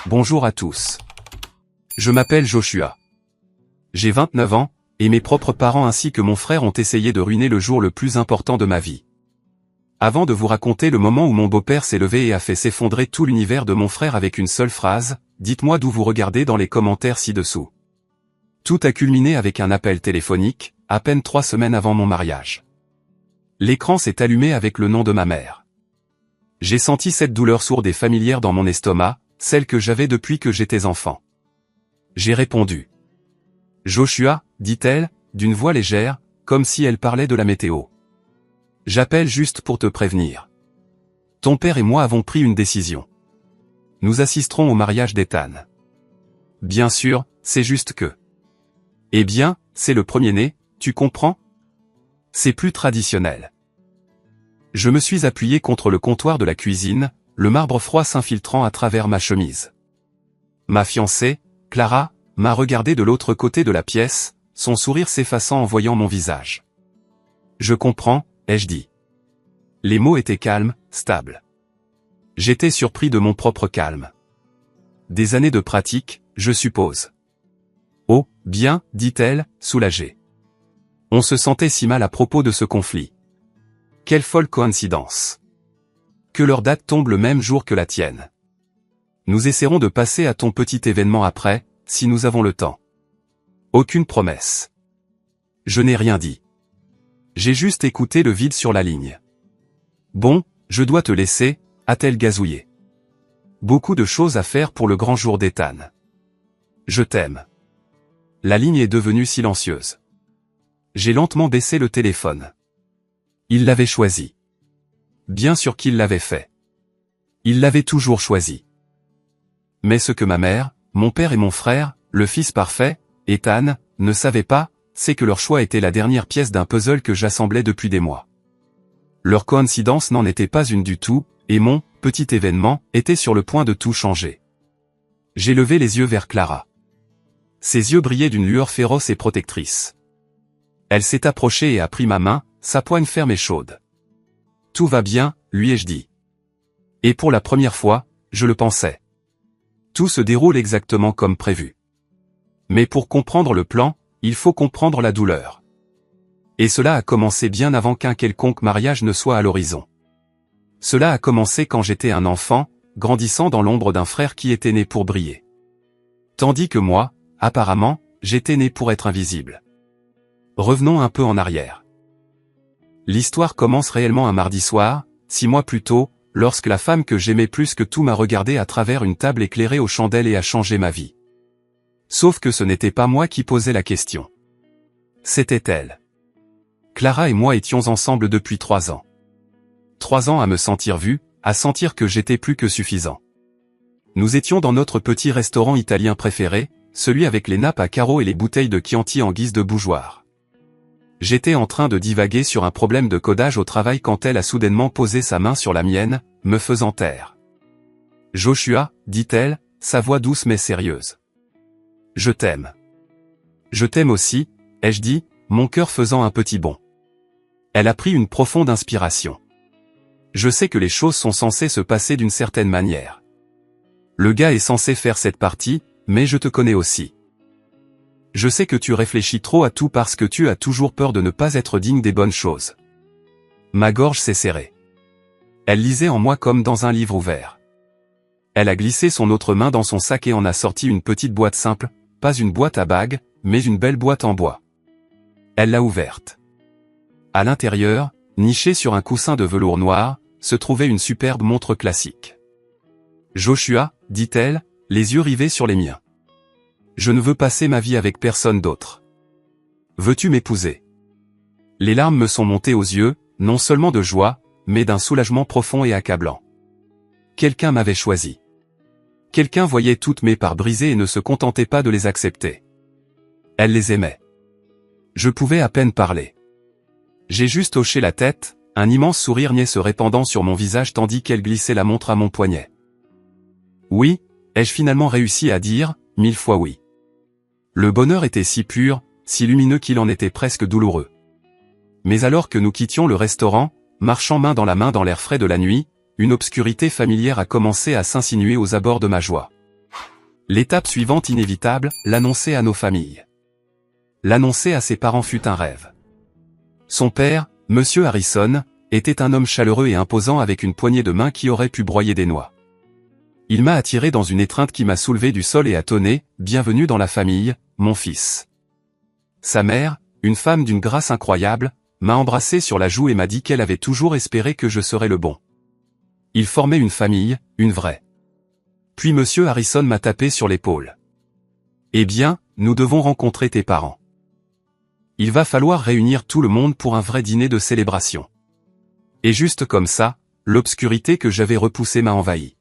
Bonjour à tous. Je m'appelle Joshua. J'ai 29 ans, et mes propres parents ainsi que mon frère ont essayé de ruiner le jour le plus important de ma vie. Avant de vous raconter le moment où mon beau-père s'est levé et a fait s'effondrer tout l'univers de mon frère avec une seule phrase, dites-moi d'où vous regardez dans les commentaires ci-dessous. Tout a culminé avec un appel téléphonique, à peine 3 semaines avant mon mariage. L'écran s'est allumé avec le nom de ma mère. J'ai senti cette douleur sourde et familière dans mon estomac, celle que j'avais depuis que j'étais enfant. J'ai répondu. Joshua, dit-elle, d'une voix légère, comme si elle parlait de la météo. J'appelle juste pour te prévenir. Ton père et moi avons pris une décision. Nous assisterons au mariage d'Ethan. Bien sûr, c'est juste que. Eh bien, c'est le premier-né, tu comprends? C'est plus traditionnel. Je me suis appuyé contre le comptoir de la cuisine, le marbre froid s'infiltrant à travers ma chemise. Ma fiancée, Clara, m'a regardé de l'autre côté de la pièce, son sourire s'effaçant en voyant mon visage. Je comprends, ai-je dit. Les mots étaient calmes, stables. J'étais surpris de mon propre calme. Des années de pratique, je suppose. Oh, bien, dit-elle, soulagée. On se sentait si mal à propos de ce conflit. Quelle folle coïncidence. Que leur date tombe le même jour que la tienne. Nous essaierons de passer à ton petit événement après, si nous avons le temps. Aucune promesse. Je n'ai rien dit. J'ai juste écouté le vide sur la ligne. Bon, je dois te laisser, a-t-elle gazouillé. Beaucoup de choses à faire pour le grand jour d'Ethan. Je t'aime. La ligne est devenue silencieuse. J'ai lentement baissé le téléphone. Il l'avait choisi. Bien sûr qu'il l'avait fait. Il l'avait toujours choisi. Mais ce que ma mère, mon père et mon frère, le fils parfait, Ethan, ne savaient pas, c'est que leur choix était la dernière pièce d'un puzzle que j'assemblais depuis des mois. Leur coïncidence n'en était pas une du tout, et mon petit événement était sur le point de tout changer. J'ai levé les yeux vers Clara. Ses yeux brillaient d'une lueur féroce et protectrice. Elle s'est approchée et a pris ma main, sa poigne ferme et chaude. Tout va bien, lui ai-je dit. Et pour la première fois, je le pensais. Tout se déroule exactement comme prévu. Mais pour comprendre le plan, il faut comprendre la douleur. Et cela a commencé bien avant qu'un quelconque mariage ne soit à l'horizon. Cela a commencé quand j'étais un enfant, grandissant dans l'ombre d'un frère qui était né pour briller. Tandis que moi, apparemment, j'étais né pour être invisible. Revenons un peu en arrière. L'histoire commence réellement un mardi soir, 6 mois plus tôt, lorsque la femme que j'aimais plus que tout m'a regardé à travers une table éclairée aux chandelles et a changé ma vie. Sauf que ce n'était pas moi qui posais la question. C'était elle. Clara et moi étions ensemble depuis 3 ans. 3 ans à me sentir vu, à sentir que j'étais plus que suffisant. Nous étions dans notre petit restaurant italien préféré, celui avec les nappes à carreaux et les bouteilles de Chianti en guise de bougeoir. J'étais en train de divaguer sur un problème de codage au travail quand elle a soudainement posé sa main sur la mienne, me faisant taire. Joshua, dit-elle, sa voix douce mais sérieuse. Je t'aime. Je t'aime aussi, ai-je dit, mon cœur faisant un petit bond. Elle a pris une profonde inspiration. Je sais que les choses sont censées se passer d'une certaine manière. Le gars est censé faire cette partie, mais je te connais aussi. Je sais que tu réfléchis trop à tout parce que tu as toujours peur de ne pas être digne des bonnes choses. Ma gorge s'est serrée. Elle lisait en moi comme dans un livre ouvert. Elle a glissé son autre main dans son sac et en a sorti une petite boîte simple, pas une boîte à bagues, mais une belle boîte en bois. Elle l'a ouverte. À l'intérieur, nichée sur un coussin de velours noir, se trouvait une superbe montre classique. Joshua, dit-elle, les yeux rivés sur les miens. Je ne veux passer ma vie avec personne d'autre. Veux-tu m'épouser? Les larmes me sont montées aux yeux, non seulement de joie, mais d'un soulagement profond et accablant. Quelqu'un m'avait choisi. Quelqu'un voyait toutes mes parts brisées et ne se contentait pas de les accepter. Elle les aimait. Je pouvais à peine parler. J'ai juste hoché la tête, un immense sourire niais se répandant sur mon visage tandis qu'elle glissait la montre à mon poignet. Oui, ai-je finalement réussi à dire, 1000 fois oui. Le bonheur était si pur, si lumineux qu'il en était presque douloureux. Mais alors que nous quittions le restaurant, marchant main dans l'air frais de la nuit, une obscurité familière a commencé à s'insinuer aux abords de ma joie. L'étape suivante inévitable, l'annoncer à nos familles. L'annoncer à ses parents fut un rêve. Son père, Monsieur Harrison, était un homme chaleureux et imposant avec une poignée de main qui aurait pu broyer des noix. Il m'a attiré dans une étreinte qui m'a soulevé du sol et a tonné « Bienvenue dans la famille, mon fils ». Sa mère, une femme d'une grâce incroyable, m'a embrassé sur la joue et m'a dit qu'elle avait toujours espéré que je serais le bon. Il formait une famille, une vraie. Puis Monsieur Harrison m'a tapé sur l'épaule. « Eh bien, nous devons rencontrer tes parents. Il va falloir réunir tout le monde pour un vrai dîner de célébration. » Et juste comme ça, l'obscurité que j'avais repoussée m'a envahi.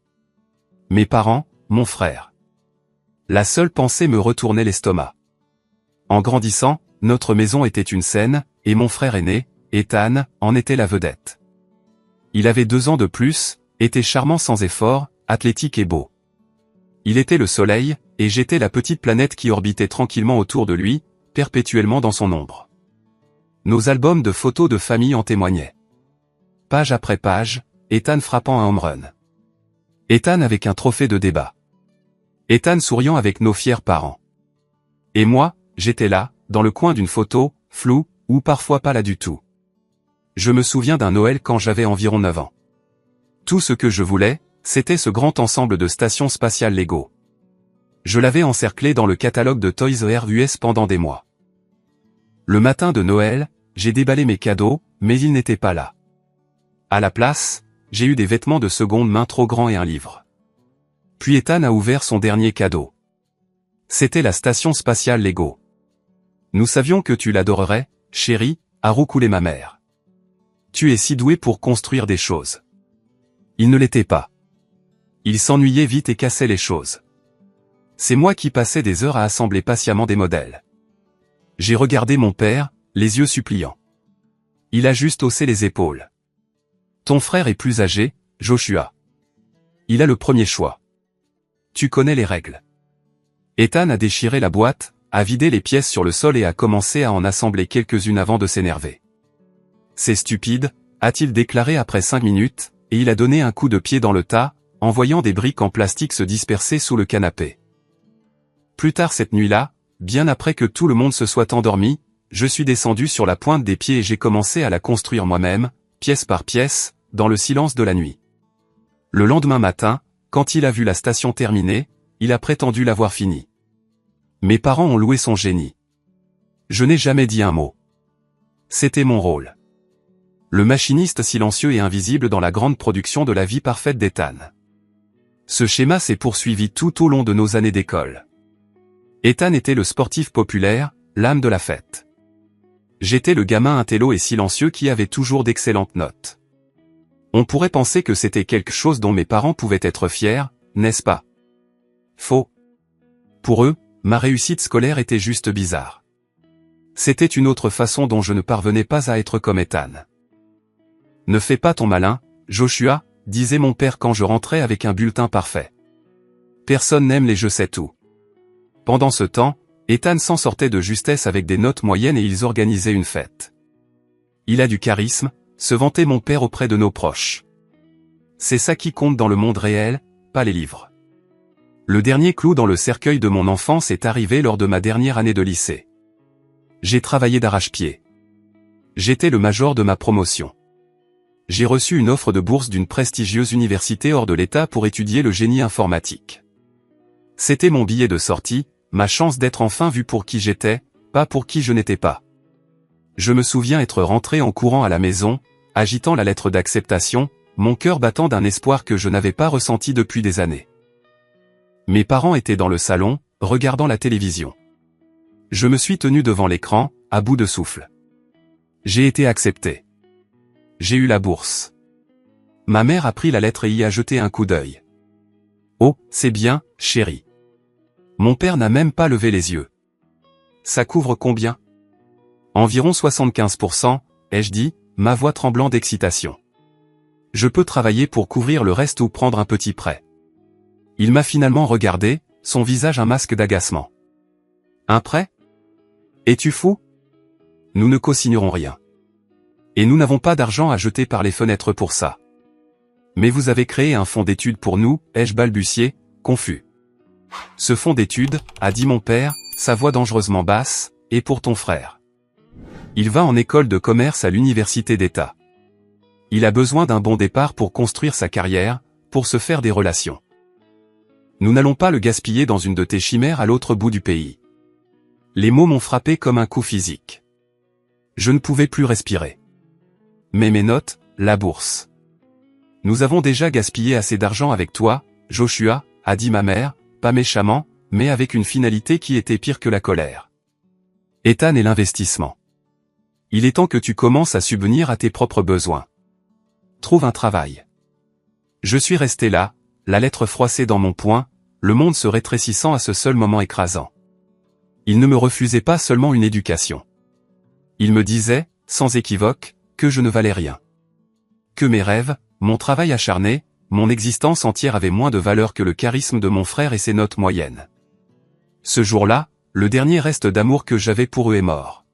Mes parents, mon frère. La seule pensée me retournait l'estomac. En grandissant, notre maison était une scène, et mon frère aîné, Ethan, en était la vedette. Il avait 2 ans de plus, était charmant sans effort, athlétique et beau. Il était le soleil, et j'étais la petite planète qui orbitait tranquillement autour de lui, perpétuellement dans son ombre. Nos albums de photos de famille en témoignaient. Page après page, Ethan frappant un home run. Ethan avec un trophée de débat. Ethan souriant avec nos fiers parents. Et moi, j'étais là, dans le coin d'une photo, floue, ou parfois pas là du tout. Je me souviens d'un Noël quand j'avais environ 9 ans. Tout ce que je voulais, c'était ce grand ensemble de stations spatiales Lego. Je l'avais encerclé dans le catalogue de Toys R Us pendant des mois. Le matin de Noël, j'ai déballé mes cadeaux, mais ils n'étaient pas là. À la place, j'ai eu des vêtements de seconde main trop grands et un livre. Puis Ethan a ouvert son dernier cadeau. C'était la station spatiale Lego. Nous savions que tu l'adorerais, chérie, a roucoulé ma mère. Tu es si doué pour construire des choses. Il ne l'était pas. Il s'ennuyait vite et cassait les choses. C'est moi qui passais des heures à assembler patiemment des modèles. J'ai regardé mon père, les yeux suppliants. Il a juste haussé les épaules. Ton frère est plus âgé, Joshua. Il a le premier choix. Tu connais les règles. Ethan a déchiré la boîte, a vidé les pièces sur le sol et a commencé à en assembler quelques-unes avant de s'énerver. C'est stupide, a-t-il déclaré après 5 minutes, et il a donné un coup de pied dans le tas, en voyant des briques en plastique se disperser sous le canapé. Plus tard cette nuit-là, bien après que tout le monde se soit endormi, je suis descendu sur la pointe des pieds et j'ai commencé à la construire moi-même, pièce par pièce, dans le silence de la nuit. Le lendemain matin, quand il a vu la station terminée, il a prétendu l'avoir finie. Mes parents ont loué son génie. Je n'ai jamais dit un mot. C'était mon rôle. Le machiniste silencieux et invisible dans la grande production de la vie parfaite d'Ethan. Ce schéma s'est poursuivi tout au long de nos années d'école. Ethan était le sportif populaire, l'âme de la fête. J'étais le gamin intello et silencieux qui avait toujours d'excellentes notes. On pourrait penser que c'était quelque chose dont mes parents pouvaient être fiers, n'est-ce pas? Faux. Pour eux, ma réussite scolaire était juste bizarre. C'était une autre façon dont je ne parvenais pas à être comme Ethan. Ne fais pas ton malin, Joshua, disait mon père quand je rentrais avec un bulletin parfait. Personne n'aime les je sais tout. Pendant ce temps, Ethan s'en sortait de justesse avec des notes moyennes et ils organisaient une fête. Il a du charisme, se vantait mon père auprès de nos proches. C'est ça qui compte dans le monde réel, pas les livres. Le dernier clou dans le cercueil de mon enfance est arrivé lors de ma dernière année de lycée. J'ai travaillé d'arrache-pied. J'étais le major de ma promotion. J'ai reçu une offre de bourse d'une prestigieuse université hors de l'État pour étudier le génie informatique. C'était mon billet de sortie, ma chance d'être enfin vu pour qui j'étais, pas pour qui je n'étais pas. Je me souviens être rentré en courant à la maison, agitant la lettre d'acceptation, mon cœur battant d'un espoir que je n'avais pas ressenti depuis des années. Mes parents étaient dans le salon, regardant la télévision. Je me suis tenu devant l'écran, à bout de souffle. J'ai été accepté. J'ai eu la bourse. Ma mère a pris la lettre et y a jeté un coup d'œil. Oh, c'est bien, chérie. Mon père n'a même pas levé les yeux. Ça couvre combien? Environ 75%, ai-je dit, ma voix tremblant d'excitation. Je peux travailler pour couvrir le reste ou prendre un petit prêt. Il m'a finalement regardé, son visage un masque d'agacement. Un prêt? Es-tu fou? Nous ne co-signerons rien. Et nous n'avons pas d'argent à jeter par les fenêtres pour ça. Mais vous avez créé un fonds d'études pour nous, ai-je balbutié, confus. Ce fonds d'études, a dit mon père, sa voix dangereusement basse, est pour ton frère. Il va en école de commerce à l'université d'État. Il a besoin d'un bon départ pour construire sa carrière, pour se faire des relations. Nous n'allons pas le gaspiller dans une de tes chimères à l'autre bout du pays. Les mots m'ont frappé comme un coup physique. Je ne pouvais plus respirer. Mais mes notes, la bourse. Nous avons déjà gaspillé assez d'argent avec toi, Joshua, a dit ma mère, pas méchamment, mais avec une finalité qui était pire que la colère. Ethan et l'investissement. Il est temps que tu commences à subvenir à tes propres besoins. Trouve un travail. Je suis resté là, la lettre froissée dans mon poing, le monde se rétrécissant à ce seul moment écrasant. Il ne me refusait pas seulement une éducation. Il me disait, sans équivoque, que je ne valais rien. Que mes rêves, mon travail acharné, mon existence entière avaient moins de valeur que le charisme de mon frère et ses notes moyennes. Ce jour-là, le dernier reste d'amour que j'avais pour eux est mort.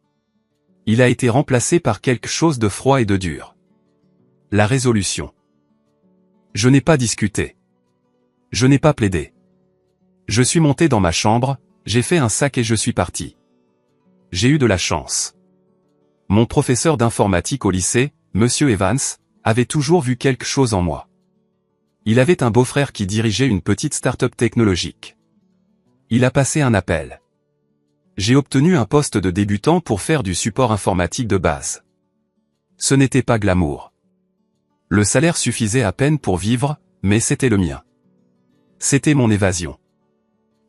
Il a été remplacé par quelque chose de froid et de dur. La résolution. Je n'ai pas discuté. Je n'ai pas plaidé. Je suis monté dans ma chambre, j'ai fait un sac et je suis parti. J'ai eu de la chance. Mon professeur d'informatique au lycée, Monsieur Evans, avait toujours vu quelque chose en moi. Il avait un beau-frère qui dirigeait une petite start-up technologique. Il a passé un appel. J'ai obtenu un poste de débutant pour faire du support informatique de base. Ce n'était pas glamour. Le salaire suffisait à peine pour vivre, mais c'était le mien. C'était mon évasion.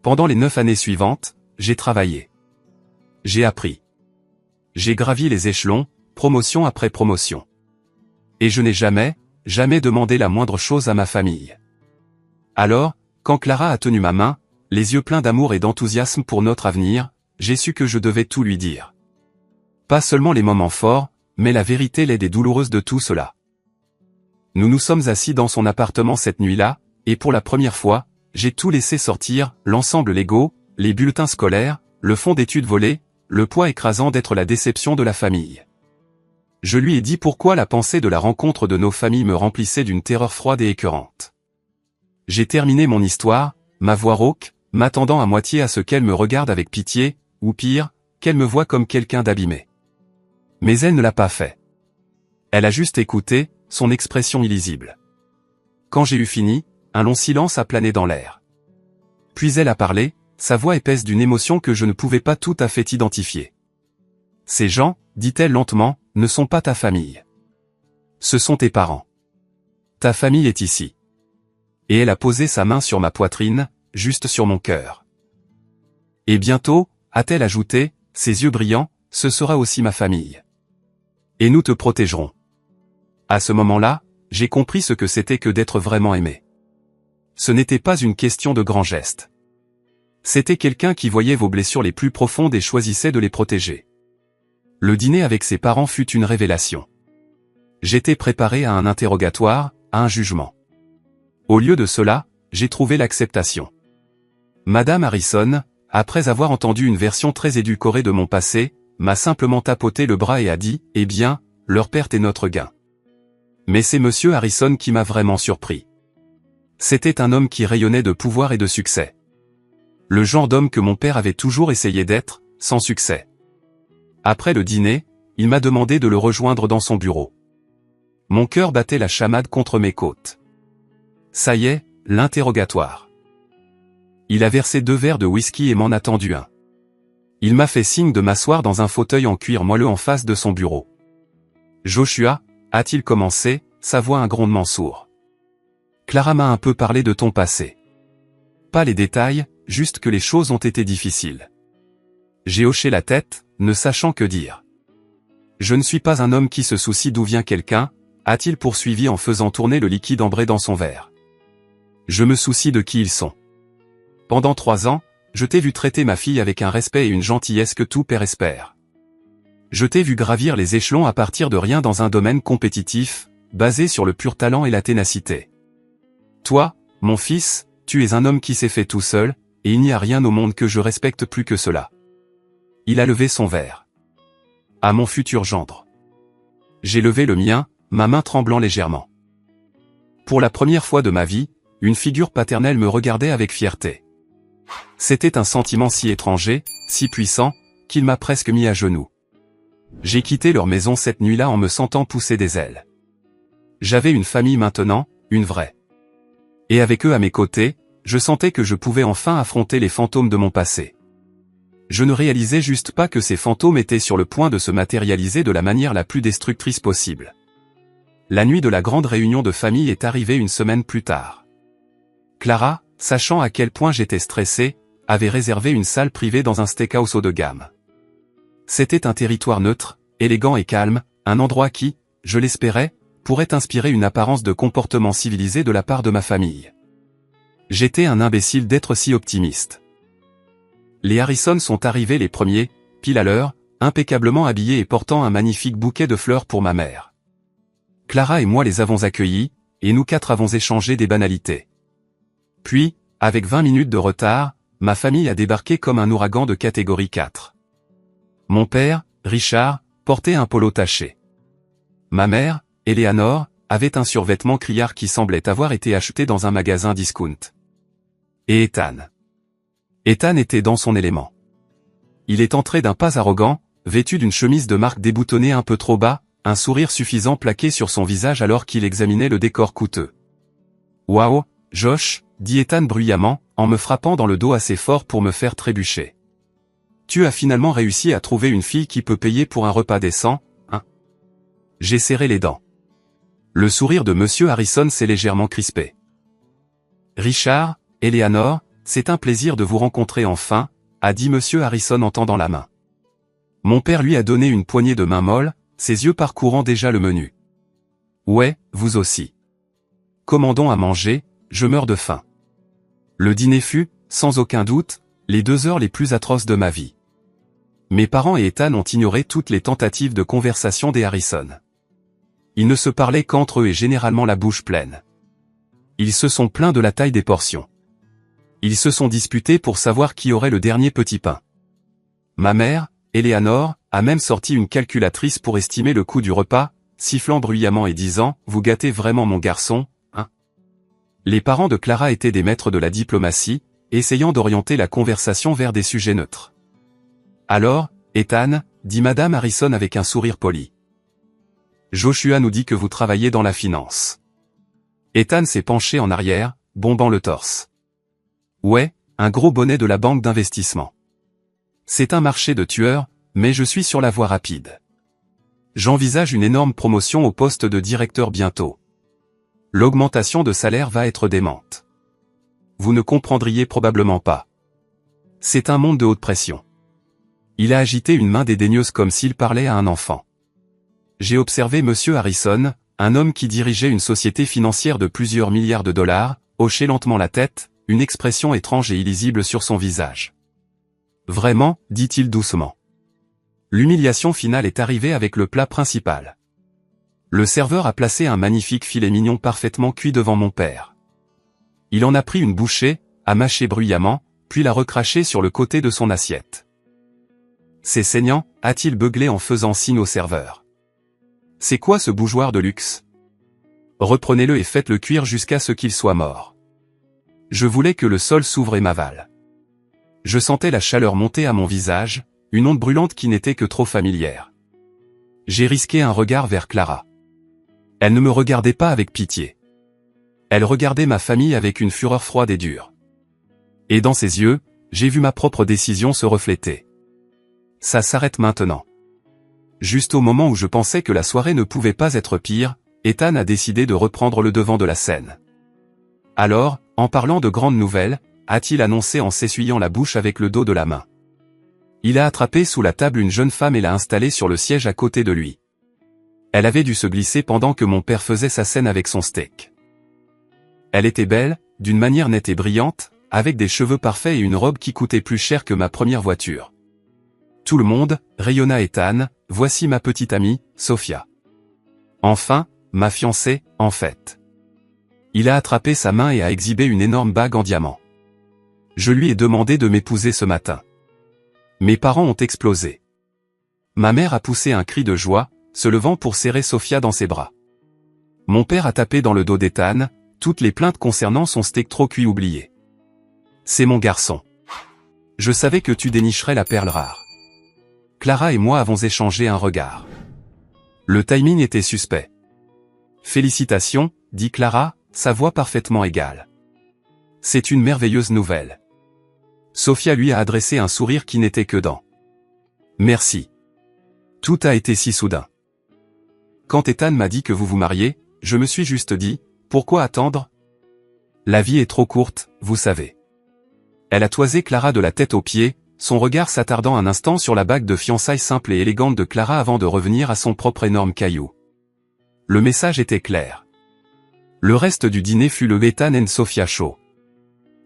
Pendant les 9 années suivantes, j'ai travaillé. J'ai appris. J'ai gravi les échelons, promotion après promotion. Et je n'ai jamais demandé la moindre chose à ma famille. Alors, quand Clara a tenu ma main, les yeux pleins d'amour et d'enthousiasme pour notre avenir, j'ai su que je devais tout lui dire. Pas seulement les moments forts, mais la vérité laide et douloureuse de tout cela. Nous nous sommes assis dans son appartement cette nuit-là, et pour la première fois, j'ai tout laissé sortir, l'ensemble Lego, les bulletins scolaires, le fonds d'études volé, le poids écrasant d'être la déception de la famille. Je lui ai dit pourquoi la pensée de la rencontre de nos familles me remplissait d'une terreur froide et écœurante. J'ai terminé mon histoire, ma voix rauque, m'attendant à moitié à ce qu'elle me regarde avec pitié, ou pire, qu'elle me voie comme quelqu'un d'abîmé. Mais elle ne l'a pas fait. Elle a juste écouté, son expression illisible. Quand j'ai eu fini, un long silence a plané dans l'air. Puis elle a parlé, sa voix épaisse d'une émotion que je ne pouvais pas tout à fait identifier. Ces gens, dit-elle lentement, ne sont pas ta famille. Ce sont tes parents. Ta famille est ici. Et elle a posé sa main sur ma poitrine, juste sur mon cœur. Et bientôt, a-t-elle ajouté, ses yeux brillants, ce sera aussi ma famille. Et nous te protégerons. À ce moment-là, j'ai compris ce que c'était que d'être vraiment aimé. Ce n'était pas une question de grands gestes. C'était quelqu'un qui voyait vos blessures les plus profondes et choisissait de les protéger. Le dîner avec ses parents fut une révélation. J'étais préparé à un interrogatoire, à un jugement. Au lieu de cela, j'ai trouvé l'acceptation. Madame Harrison, après avoir entendu une version très édulcorée de mon passé, m'a simplement tapoté le bras et a dit, « Eh bien, leur perte est notre gain. » Mais c'est Monsieur Harrison qui m'a vraiment surpris. C'était un homme qui rayonnait de pouvoir et de succès. Le genre d'homme que mon père avait toujours essayé d'être, sans succès. Après le dîner, il m'a demandé de le rejoindre dans son bureau. Mon cœur battait la chamade contre mes côtes. Ça y est, l'interrogatoire. Il a versé 2 verres de whisky et m'en a tendu un. Il m'a fait signe de m'asseoir dans un fauteuil en cuir moelleux en face de son bureau. « Joshua » a-t-il commencé, sa voix un grondement sourd. « Clara m'a un peu parlé de ton passé. Pas les détails, juste que les choses ont été difficiles. » J'ai hoché la tête, ne sachant que dire. « Je ne suis pas un homme qui se soucie d'où vient quelqu'un » a-t-il poursuivi en faisant tourner le liquide ambré dans son verre. « Je me soucie de qui ils sont. Pendant 3 ans, je t'ai vu traiter ma fille avec un respect et une gentillesse que tout père espère. Je t'ai vu gravir les échelons à partir de rien dans un domaine compétitif, basé sur le pur talent et la ténacité. Toi, mon fils, tu es un homme qui s'est fait tout seul, et il n'y a rien au monde que je respecte plus que cela. » Il a levé son verre. « À mon futur gendre. » J'ai levé le mien, ma main tremblant légèrement. Pour la première fois de ma vie, une figure paternelle me regardait avec fierté. C'était un sentiment si étranger, si puissant, qu'il m'a presque mis à genoux. J'ai quitté leur maison cette nuit-là en me sentant pousser des ailes. J'avais une famille maintenant, une vraie. Et avec eux à mes côtés, je sentais que je pouvais enfin affronter les fantômes de mon passé. Je ne réalisais juste pas que ces fantômes étaient sur le point de se matérialiser de la manière la plus destructrice possible. La nuit de la grande réunion de famille est arrivée une semaine plus tard. Clara, sachant à quel point j'étais stressé, avait réservé une salle privée dans un steakhouse haut de gamme. C'était un territoire neutre, élégant et calme, un endroit qui, je l'espérais, pourrait inspirer une apparence de comportement civilisé de la part de ma famille. J'étais un imbécile d'être si optimiste. Les Harrison sont arrivés les premiers, pile à l'heure, impeccablement habillés et portant un magnifique bouquet de fleurs pour ma mère. Clara et moi les avons accueillis, et nous quatre avons échangé des banalités. Puis, avec 20 minutes de retard, ma famille a débarqué comme un ouragan de catégorie 4. Mon père, Richard, portait un polo taché. Ma mère, Eleanor, avait un survêtement criard qui semblait avoir été acheté dans un magasin discount. Et Ethan. Ethan était dans son élément. Il est entré d'un pas arrogant, vêtu d'une chemise de marque déboutonnée un peu trop bas, un sourire suffisant plaqué sur son visage alors qu'il examinait le décor coûteux. « Waouh, Josh !» dit Ethan bruyamment, en me frappant dans le dos assez fort pour me faire trébucher. « Tu as finalement réussi à trouver une fille qui peut payer pour un repas décent, hein ?» J'ai serré les dents. Le sourire de Monsieur Harrison s'est légèrement crispé. « Richard, Eleanor, c'est un plaisir de vous rencontrer enfin, » a dit Monsieur Harrison en tendant la main. Mon père lui a donné une poignée de main molle, ses yeux parcourant déjà le menu. « Ouais, vous aussi. Commandons à manger, je meurs de faim. » Le dîner fut, sans aucun doute, les 2 heures les plus atroces de ma vie. Mes parents et Ethan ont ignoré toutes les tentatives de conversation des Harrison. Ils ne se parlaient qu'entre eux et généralement la bouche pleine. Ils se sont plaints de la taille des portions. Ils se sont disputés pour savoir qui aurait le dernier petit pain. Ma mère, Eleanor, a même sorti une calculatrice pour estimer le coût du repas, sifflant bruyamment et disant « Vous gâtez vraiment mon garçon, hein ?» Les parents de Clara étaient des maîtres de la diplomatie, essayant d'orienter la conversation vers des sujets neutres. « Alors, Ethan, dit Madame Harrison avec un sourire poli. Joshua nous dit que vous travaillez dans la finance. » Ethan s'est penché en arrière, bombant le torse. Ouais, un gros bonnet de la banque d'investissement. C'est un marché de tueurs, mais je suis sur la voie rapide. J'envisage une énorme promotion au poste de directeur bientôt. L'augmentation de salaire va être démente. Vous ne comprendriez probablement pas. C'est un monde de haute pression. Il a agité une main dédaigneuse comme s'il parlait à un enfant. J'ai observé Monsieur Harrison, un homme qui dirigeait une société financière de plusieurs milliards de dollars, hocher lentement la tête, une expression étrange et illisible sur son visage. Vraiment, dit-il doucement. L'humiliation finale est arrivée avec le plat principal. Le serveur a placé un magnifique filet mignon parfaitement cuit devant mon père. Il en a pris une bouchée, a mâché bruyamment, puis l'a recraché sur le côté de son assiette. C'est saignant, a-t-il beuglé en faisant signe au serveur. C'est quoi ce bougeoir de luxe? Reprenez-le et faites-le cuire jusqu'à ce qu'il soit mort. Je voulais que le sol s'ouvre et m'avale. Je sentais la chaleur monter à mon visage, une onde brûlante qui n'était que trop familière. J'ai risqué un regard vers Clara. Elle ne me regardait pas avec pitié. Elle regardait ma famille avec une fureur froide et dure. Et dans ses yeux, j'ai vu ma propre décision se refléter. Ça s'arrête maintenant. Juste au moment où je pensais que la soirée ne pouvait pas être pire, Ethan a décidé de reprendre le devant de la scène. Alors, en parlant de grandes nouvelles, a-t-il annoncé en s'essuyant la bouche avec le dos de la main. Il a attrapé sous la table une jeune femme et l'a installée sur le siège à côté de lui. Elle avait dû se glisser pendant que mon père faisait sa scène avec son steak. Elle était belle, d'une manière nette et brillante, avec des cheveux parfaits et une robe qui coûtait plus cher que ma première voiture. Tout le monde, rayonna Ethan, voici ma petite amie, Sophia. Enfin, ma fiancée, en fait. Il a attrapé sa main et a exhibé une énorme bague en diamant. Je lui ai demandé de m'épouser ce matin. Mes parents ont explosé. Ma mère a poussé un cri de joie, se levant pour serrer Sophia dans ses bras. Mon père a tapé dans le dos d'Ethan, toutes les plaintes concernant son steak trop cuit oubliées. C'est mon garçon. Je savais que tu dénicherais la perle rare. Clara et moi avons échangé un regard. Le timing était suspect. Félicitations, dit Clara, sa voix parfaitement égale. C'est une merveilleuse nouvelle. Sophia lui a adressé un sourire qui n'était que dents. Merci. Tout a été si soudain. Quand Ethan m'a dit que vous vous mariez, je me suis juste dit, pourquoi attendre? La vie est trop courte, vous savez. Elle a toisé Clara de la tête aux pieds, son regard s'attardant un instant sur la bague de fiançailles simple et élégante de Clara avant de revenir à son propre énorme caillou. Le message était clair. Le reste du dîner fut le Ethan and Sophia show.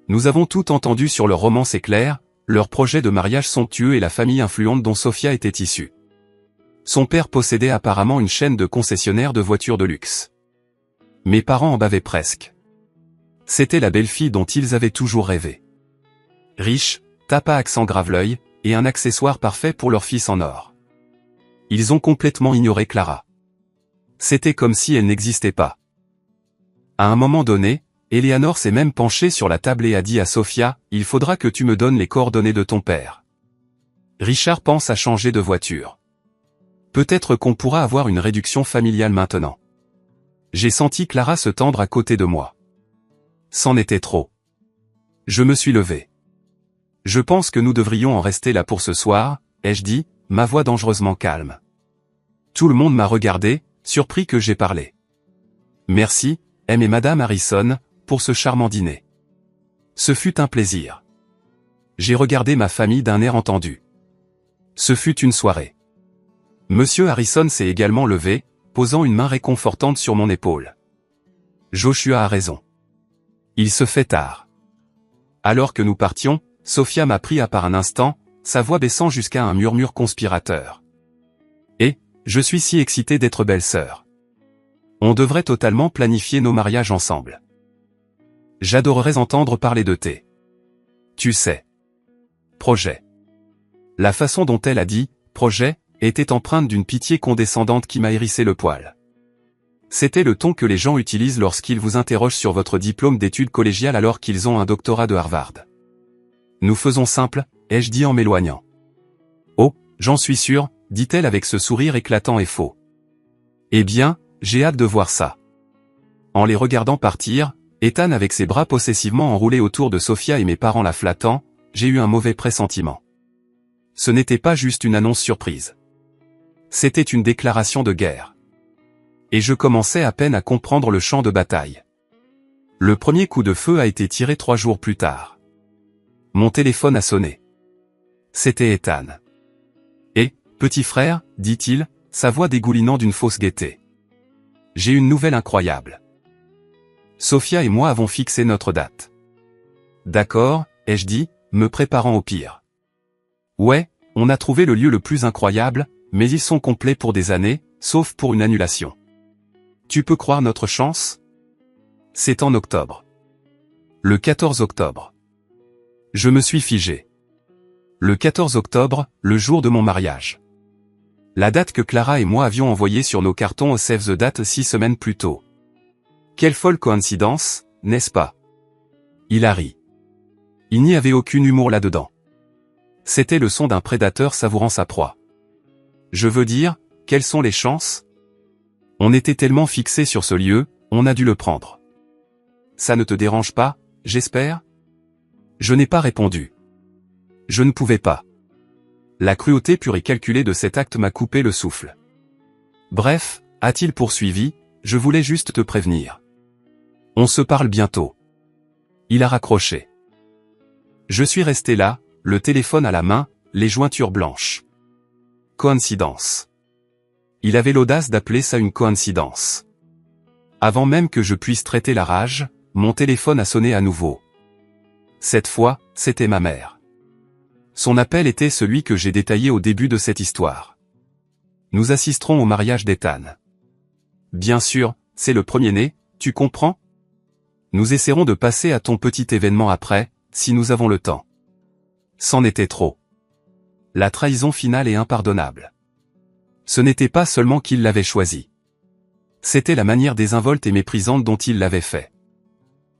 Nous avons tout entendu sur leur romance éclair, leur projet de mariage somptueux et la famille influente dont Sophia était issue. Son père possédait apparemment une chaîne de concessionnaires de voitures de luxe. Mes parents en bavaient presque. C'était la belle-fille dont ils avaient toujours rêvé. Riche, tape à accent grave-l'œil, et un accessoire parfait pour leur fils en or. Ils ont complètement ignoré Clara. C'était comme si elle n'existait pas. À un moment donné, Eleanor s'est même penchée sur la table et a dit à Sophia, « Il faudra que tu me donnes les coordonnées de ton père. » Richard pense à changer de voiture. Peut-être qu'on pourra avoir une réduction familiale maintenant. J'ai senti Clara se tendre à côté de moi. C'en était trop. Je me suis levé. Je pense que nous devrions en rester là pour ce soir, ai-je dit, ma voix dangereusement calme. Tout le monde m'a regardé, surpris que j'ai parlé. Merci, M et Madame Harrison, pour ce charmant dîner. Ce fut un plaisir. J'ai regardé ma famille d'un air entendu. Ce fut une soirée. Monsieur Harrison s'est également levé, posant une main réconfortante sur mon épaule. Joshua a raison. Il se fait tard. Alors que nous partions, Sophia m'a pris à part un instant, sa voix baissant jusqu'à un murmure conspirateur. Et, je suis si excité d'être belle-sœur. On devrait totalement planifier nos mariages ensemble. J'adorerais entendre parler de tes. Tu sais. Projet. La façon dont elle a dit « projet » était empreinte d'une pitié condescendante qui m'a hérissé le poil. C'était le ton que les gens utilisent lorsqu'ils vous interrogent sur votre diplôme d'études collégiales alors qu'ils ont un doctorat de Harvard. Nous faisons simple, ai-je dit en m'éloignant. Oh, j'en suis sûr, dit-elle avec ce sourire éclatant et faux. Eh bien, j'ai hâte de voir ça. En les regardant partir, Ethan avec ses bras possessivement enroulés autour de Sophia et mes parents la flattant, j'ai eu un mauvais pressentiment. Ce n'était pas juste une annonce surprise. C'était une déclaration de guerre. Et je commençais à peine à comprendre le champ de bataille. Le premier coup de feu a été tiré 3 jours plus tard. Mon téléphone a sonné. C'était Ethan. Et, petit frère, dit-il, sa voix dégoulinant d'une fausse gaieté. J'ai une nouvelle incroyable. Sophia et moi avons fixé notre date. D'accord, ai-je dit, me préparant au pire. Ouais, on a trouvé le lieu le plus incroyable, mais ils sont complets pour des années, sauf pour une annulation. Tu peux croire notre chance? C'est en octobre. Le 14 octobre. Je me suis figé. Le 14 octobre, le jour de mon mariage. La date que Clara et moi avions envoyée sur nos cartons au Save the Date 6 semaines plus tôt. Quelle folle coïncidence, n'est-ce pas? Il a ri. Il n'y avait aucun humour là-dedans. C'était le son d'un prédateur savourant sa proie. Je veux dire, quelles sont les chances? On était tellement fixé sur ce lieu, on a dû le prendre. Ça ne te dérange pas, j'espère? Je n'ai pas répondu. Je ne pouvais pas. La cruauté pure et calculée de cet acte m'a coupé le souffle. Bref, a-t-il poursuivi, je voulais juste te prévenir. On se parle bientôt. Il a raccroché. Je suis resté là, le téléphone à la main, les jointures blanches. Coïncidence. Il avait l'audace d'appeler ça une coïncidence. Avant même que je puisse traiter la rage, mon téléphone a sonné à nouveau. Cette fois, c'était ma mère. Son appel était celui que j'ai détaillé au début de cette histoire. Nous assisterons au mariage d'Ethan. Bien sûr, c'est le premier-né, tu comprends? Nous essaierons de passer à ton petit événement après, si nous avons le temps. C'en était trop. La trahison finale est impardonnable. Ce n'était pas seulement qu'il l'avait choisi. C'était la manière désinvolte et méprisante dont il l'avait fait.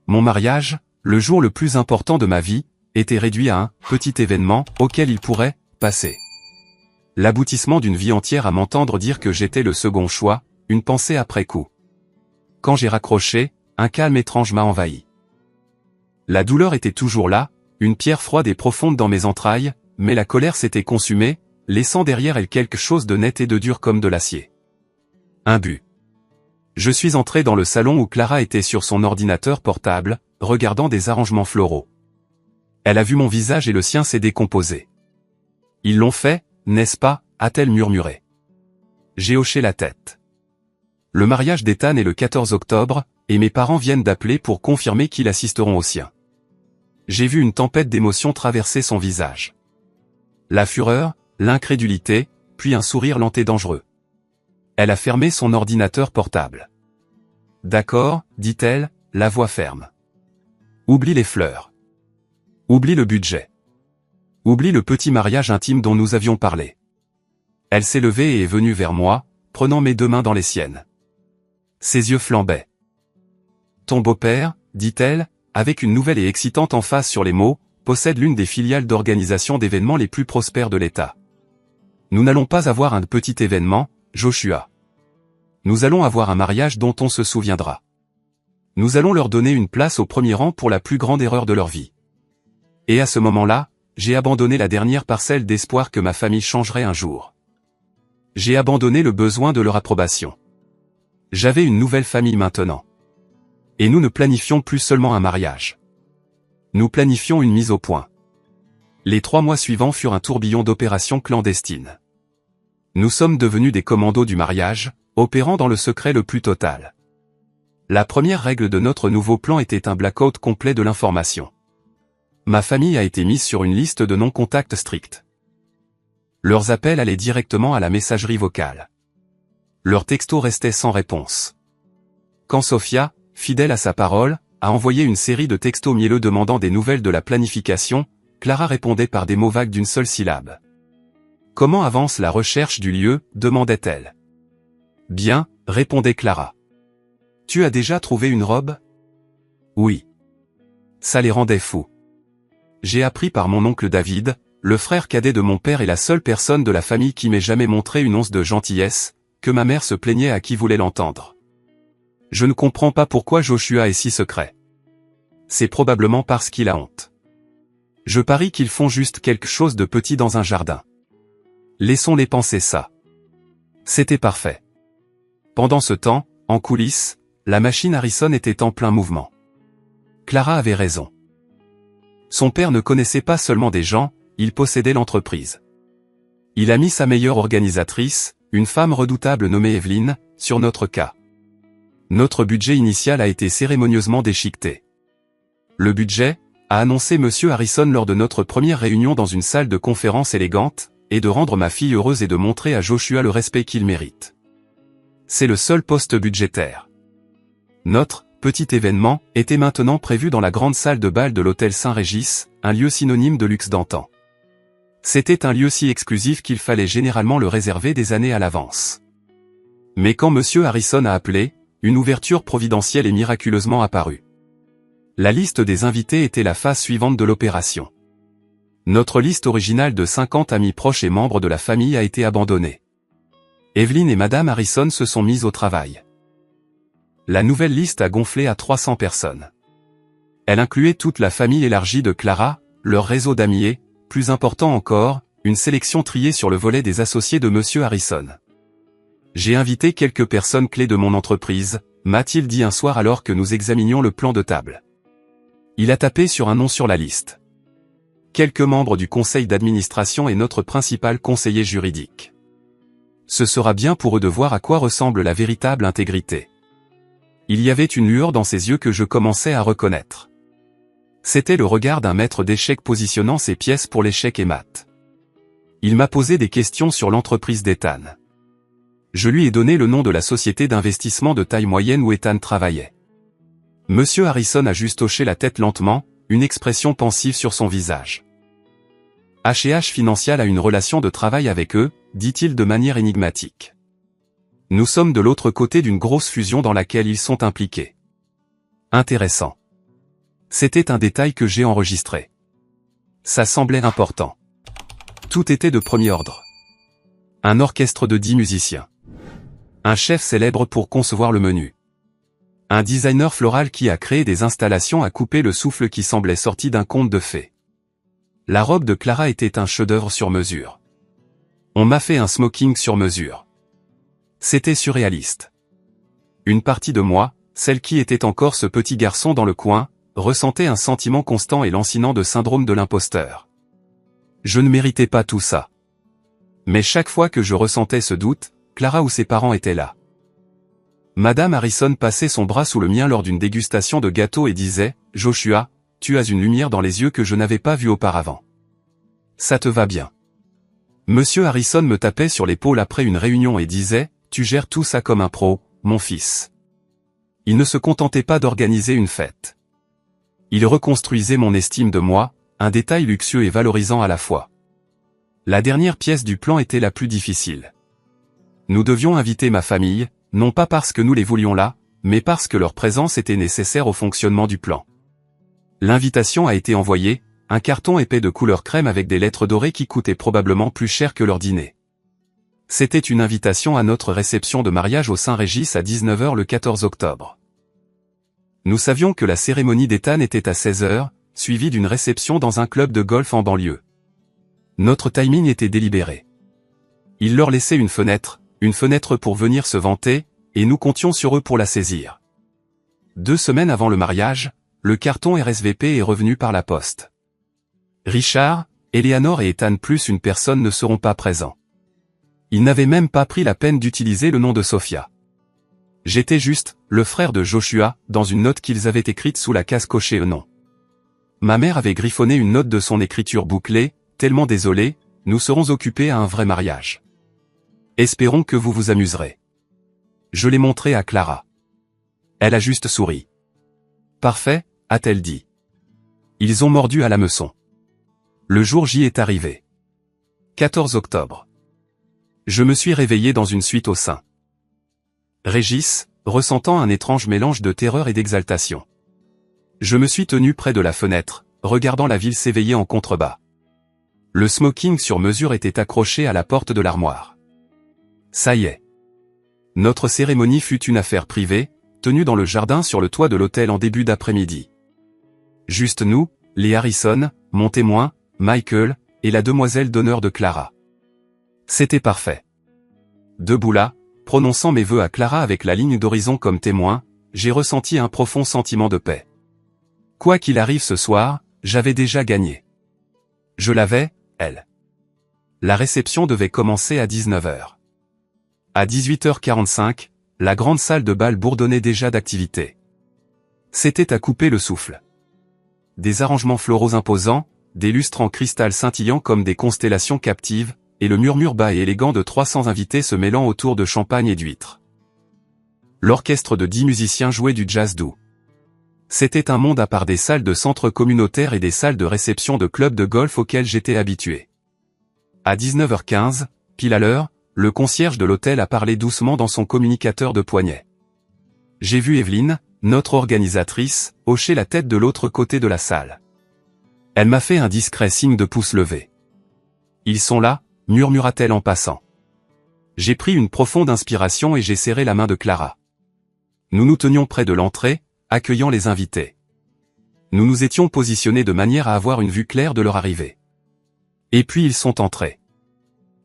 Mon mariage, le jour le plus important de ma vie, était réduit à un petit événement auquel il pourrait passer. L'aboutissement d'une vie entière à m'entendre dire que j'étais le second choix, une pensée après coup. Quand j'ai raccroché, un calme étrange m'a envahi. La douleur était toujours là, une pierre froide et profonde dans mes entrailles, mais la colère s'était consumée, laissant derrière elle quelque chose de net et de dur comme de l'acier. Un but. Je suis entré dans le salon où Clara était sur son ordinateur portable, regardant des arrangements floraux. Elle a vu mon visage et le sien s'est décomposé. Ils l'ont fait, n'est-ce pas, a-t-elle murmuré. J'ai hoché la tête. Le mariage d'Ethan est le 14 octobre, et mes parents viennent d'appeler pour confirmer qu'ils assisteront au sien. J'ai vu une tempête d'émotions traverser son visage. La fureur, l'incrédulité, puis un sourire lent et dangereux. Elle a fermé son ordinateur portable. D'accord, dit-elle, la voix ferme. Oublie les fleurs. Oublie le budget. Oublie le petit mariage intime dont nous avions parlé. Elle s'est levée et est venue vers moi, prenant mes deux mains dans les siennes. Ses yeux flambaient. Ton beau-père, dit-elle, avec une nouvelle et excitante emphase sur les mots, possède l'une des filiales d'organisation d'événements les plus prospères de l'État. Nous n'allons pas avoir un petit événement, Joshua. Nous allons avoir un mariage dont on se souviendra. Nous allons leur donner une place au premier rang pour la plus grande erreur de leur vie. Et à ce moment-là, j'ai abandonné la dernière parcelle d'espoir que ma famille changerait un jour. J'ai abandonné le besoin de leur approbation. J'avais une nouvelle famille maintenant. Et nous ne planifions plus seulement un mariage. Nous planifions une mise au point. Les 3 mois suivants furent un tourbillon d'opérations clandestines. Nous sommes devenus des commandos du mariage, opérant dans le secret le plus total. La première règle de notre nouveau plan était un blackout complet de l'information. Ma famille a été mise sur une liste de non-contacts stricts. Leurs appels allaient directement à la messagerie vocale. Leurs textos restaient sans réponse. Quand Sophia, fidèle à sa parole, a envoyé une série de textos mielleux demandant des nouvelles de la planification, Clara répondait par des mots vagues d'une seule syllabe. « Comment avance la recherche du lieu ?» demandait-elle. « Bien, » répondait Clara. « Tu as déjà trouvé une robe ?» « Oui. » Ça les rendait fous. J'ai appris par mon oncle David, le frère cadet de mon père et la seule personne de la famille qui m'ait jamais montré une once de gentillesse, que ma mère se plaignait à qui voulait l'entendre. Je ne comprends pas pourquoi Joshua est si secret. C'est probablement parce qu'il a honte. Je parie qu'ils font juste quelque chose de petit dans un jardin. Laissons-les penser ça. C'était parfait. Pendant ce temps, en coulisses, la machine Harrison était en plein mouvement. Clara avait raison. Son père ne connaissait pas seulement des gens, il possédait l'entreprise. Il a mis sa meilleure organisatrice, une femme redoutable nommée Evelyn, sur notre cas. Notre budget initial a été cérémonieusement déchiqueté. Le budget, a annoncé M. Harrison lors de notre première réunion dans une salle de conférence élégante, est de rendre ma fille heureuse et de montrer à Joshua le respect qu'il mérite. C'est le seul poste budgétaire. Notre petit événement était maintenant prévu dans la grande salle de bal de l'hôtel Saint-Régis, un lieu synonyme de luxe d'antan. C'était un lieu si exclusif qu'il fallait généralement le réserver des années à l'avance. Mais quand M. Harrison a appelé, une ouverture providentielle est miraculeusement apparue. La liste des invités était la phase suivante de l'opération. Notre liste originale de 50 amis proches et membres de la famille a été abandonnée. Evelyn et Madame Harrison se sont mises au travail. La nouvelle liste a gonflé à 300 personnes. Elle incluait toute la famille élargie de Clara, leur réseau d'amis et, plus important encore, une sélection triée sur le volet des associés de M. Harrison. J'ai invité quelques personnes clés de mon entreprise, m'a-t-il dit un soir alors que nous examinions le plan de table. Il a tapé sur un nom sur la liste. Quelques membres du conseil d'administration et notre principal conseiller juridique. Ce sera bien pour eux de voir à quoi ressemble la véritable intégrité. Il y avait une lueur dans ses yeux que je commençais à reconnaître. C'était le regard d'un maître d'échecs positionnant ses pièces pour l'échec et mat. Il m'a posé des questions sur l'entreprise d'Ethan. Je lui ai donné le nom de la société d'investissement de taille moyenne où Ethan travaillait. Monsieur Harrison a juste hoché la tête lentement, une expression pensive sur son visage. H&H Financial a une relation de travail avec eux, dit-il de manière énigmatique. Nous sommes de l'autre côté d'une grosse fusion dans laquelle ils sont impliqués. Intéressant. C'était un détail que j'ai enregistré. Ça semblait important. Tout était de premier ordre. Un orchestre de 10 musiciens. Un chef célèbre pour concevoir le menu. Un designer floral qui a créé des installations à couper le souffle qui semblait sorti d'un conte de fées. La robe de Clara était un chef-d'œuvre sur mesure. On m'a fait un smoking sur mesure. C'était surréaliste. Une partie de moi, celle qui était encore ce petit garçon dans le coin, ressentait un sentiment constant et lancinant de syndrome de l'imposteur. Je ne méritais pas tout ça. Mais chaque fois que je ressentais ce doute, Clara ou ses parents étaient là. Madame Harrison passait son bras sous le mien lors d'une dégustation de gâteaux et disait « Joshua, tu as une lumière dans les yeux que je n'avais pas vue auparavant. Ça te va bien. » Monsieur Harrison me tapait sur l'épaule après une réunion et disait « Tu gères tout ça comme un pro, mon fils. » Il ne se contentait pas d'organiser une fête. Il reconstruisait mon estime de moi, un détail luxueux et valorisant à la fois. La dernière pièce du plan était la plus difficile. Nous devions inviter ma famille, non pas parce que nous les voulions là, mais parce que leur présence était nécessaire au fonctionnement du plan. L'invitation a été envoyée, un carton épais de couleur crème avec des lettres dorées qui coûtaient probablement plus cher que leur dîner. C'était une invitation à notre réception de mariage au Saint-Régis à 19 h le 14 octobre. Nous savions que la cérémonie d'Ethan était à 16 h, suivie d'une réception dans un club de golf en banlieue. Notre timing était délibéré. Il leur laissait une fenêtre pour venir se vanter, et nous comptions sur eux pour la saisir. 2 semaines avant le mariage, le carton RSVP est revenu par la poste. Richard, Eleanor et Ethan plus une personne ne seront pas présents. Ils n'avaient même pas pris la peine d'utiliser le nom de Sophia. J'étais juste, le frère de Joshua, dans une note qu'ils avaient écrite sous la case cochée nom. Ma mère avait griffonné une note de son écriture bouclée, tellement désolé, nous serons occupés à un vrai mariage. Espérons que vous vous amuserez. Je l'ai montré à Clara. Elle a juste souri. Parfait, a-t-elle dit. Ils ont mordu à l'hameçon. Le jour J est arrivé. 14 octobre. Je me suis réveillé dans une suite au sein. Régis, ressentant un étrange mélange de terreur et d'exaltation. Je me suis tenu près de la fenêtre, regardant la ville s'éveiller en contrebas. Le smoking sur mesure était accroché à la porte de l'armoire. Ça y est. Notre cérémonie fut une affaire privée, tenue dans le jardin sur le toit de l'hôtel en début d'après-midi. Juste nous, les Harrison, mon témoin, Michael, et la demoiselle d'honneur de Clara. C'était parfait. Debout là, prononçant mes vœux à Clara avec la ligne d'horizon comme témoin, j'ai ressenti un profond sentiment de paix. Quoi qu'il arrive ce soir, j'avais déjà gagné. Je l'avais, elle. La réception devait commencer à 19 h. À 18h45, la grande salle de bal bourdonnait déjà d'activité. C'était à couper le souffle. Des arrangements floraux imposants, des lustres en cristal scintillant comme des constellations captives, et le murmure bas et élégant de 300 invités se mêlant autour de champagne et d'huîtres. L'orchestre de 10 musiciens jouait du jazz doux. C'était un monde à part des salles de centres communautaires et des salles de réception de clubs de golf auxquels j'étais habitué. À 19h15, pile à l'heure, le concierge de l'hôtel a parlé doucement dans son communicateur de poignet. J'ai vu Evelyne, notre organisatrice, hocher la tête de l'autre côté de la salle. Elle m'a fait un discret signe de pouce levé. Ils sont là, murmura-t-elle en passant. J'ai pris une profonde inspiration et j'ai serré la main de Clara. Nous nous tenions près de l'entrée, accueillant les invités. Nous nous étions positionnés de manière à avoir une vue claire de leur arrivée. Et puis ils sont entrés.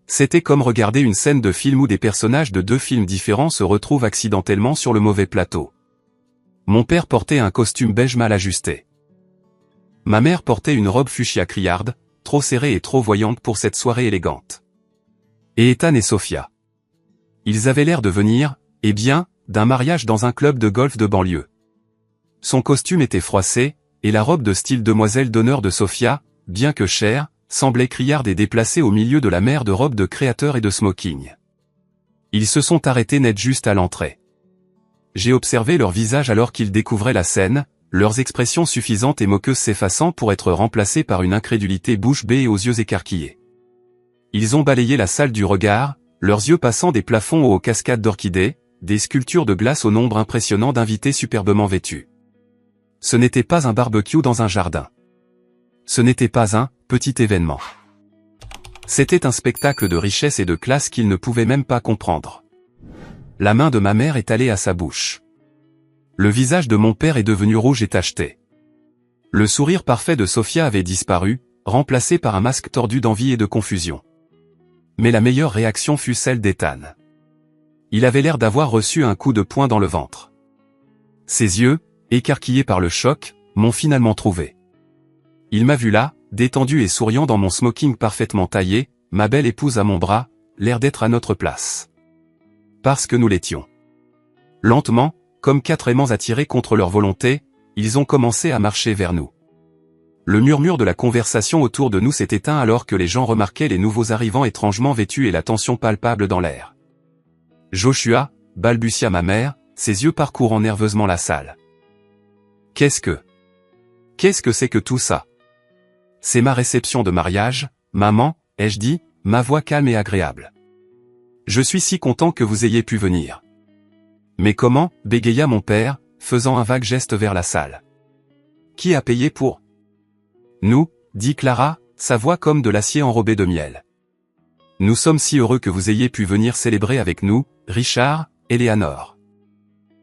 C'était comme regarder une scène de film où des personnages de 2 films différents se retrouvent accidentellement sur le mauvais plateau. Mon père portait un costume beige mal ajusté. Ma mère portait une robe fuchsia criarde, trop serrée et trop voyante pour cette soirée élégante. Et Ethan et Sophia. Ils avaient l'air de venir, eh bien, d'un mariage dans un club de golf de banlieue. Son costume était froissé, et la robe de style demoiselle d'honneur de Sophia, bien que chère, semblait criarde et déplacée au milieu de la mer de robes de créateurs et de smoking. Ils se sont arrêtés net juste à l'entrée. J'ai observé leur visage alors qu'ils découvraient la scène, leurs expressions suffisantes et moqueuses s'effaçant pour être remplacées par une incrédulité bouche bée et aux yeux écarquillés. Ils ont balayé la salle du regard, leurs yeux passant des plafonds aux cascades d'orchidées, des sculptures de glace au nombre impressionnant d'invités superbement vêtus. Ce n'était pas un barbecue dans un jardin. ce n'était pas un petit événement. C'était un spectacle de richesse et de classe qu'il ne pouvait même pas comprendre. La main de ma mère est allée à sa bouche. Le visage de mon père est devenu rouge et tacheté. Le sourire parfait de Sophia avait disparu, remplacé par un masque tordu d'envie et de confusion. Mais la meilleure réaction fut celle d'Ethan. Il avait l'air d'avoir reçu un coup de poing dans le ventre. Ses yeux, écarquillés par le choc, m'ont finalement trouvé. Il m'a vu là, détendu et souriant dans mon smoking parfaitement taillé, ma belle épouse à mon bras, l'air d'être à notre place. Parce que nous l'étions. Lentement, comme quatre aimants attirés contre leur volonté, ils ont commencé à marcher vers nous. Le murmure de la conversation autour de nous s'est éteint alors que les gens remarquaient les nouveaux arrivants étrangement vêtus et la tension palpable dans l'air. Joshua, balbutia ma mère, ses yeux parcourant nerveusement la salle. Qu'est-ce que c'est que tout ça? C'est ma réception de mariage, maman, ai-je dit, ma voix calme et agréable. Je suis si content que vous ayez pu venir. Mais comment, bégaya mon père, faisant un vague geste vers la salle. Qui a payé pour? Nous, dit Clara, sa voix comme de l'acier enrobé de miel. Nous sommes si heureux que vous ayez pu venir célébrer avec nous, Richard, Eleanor.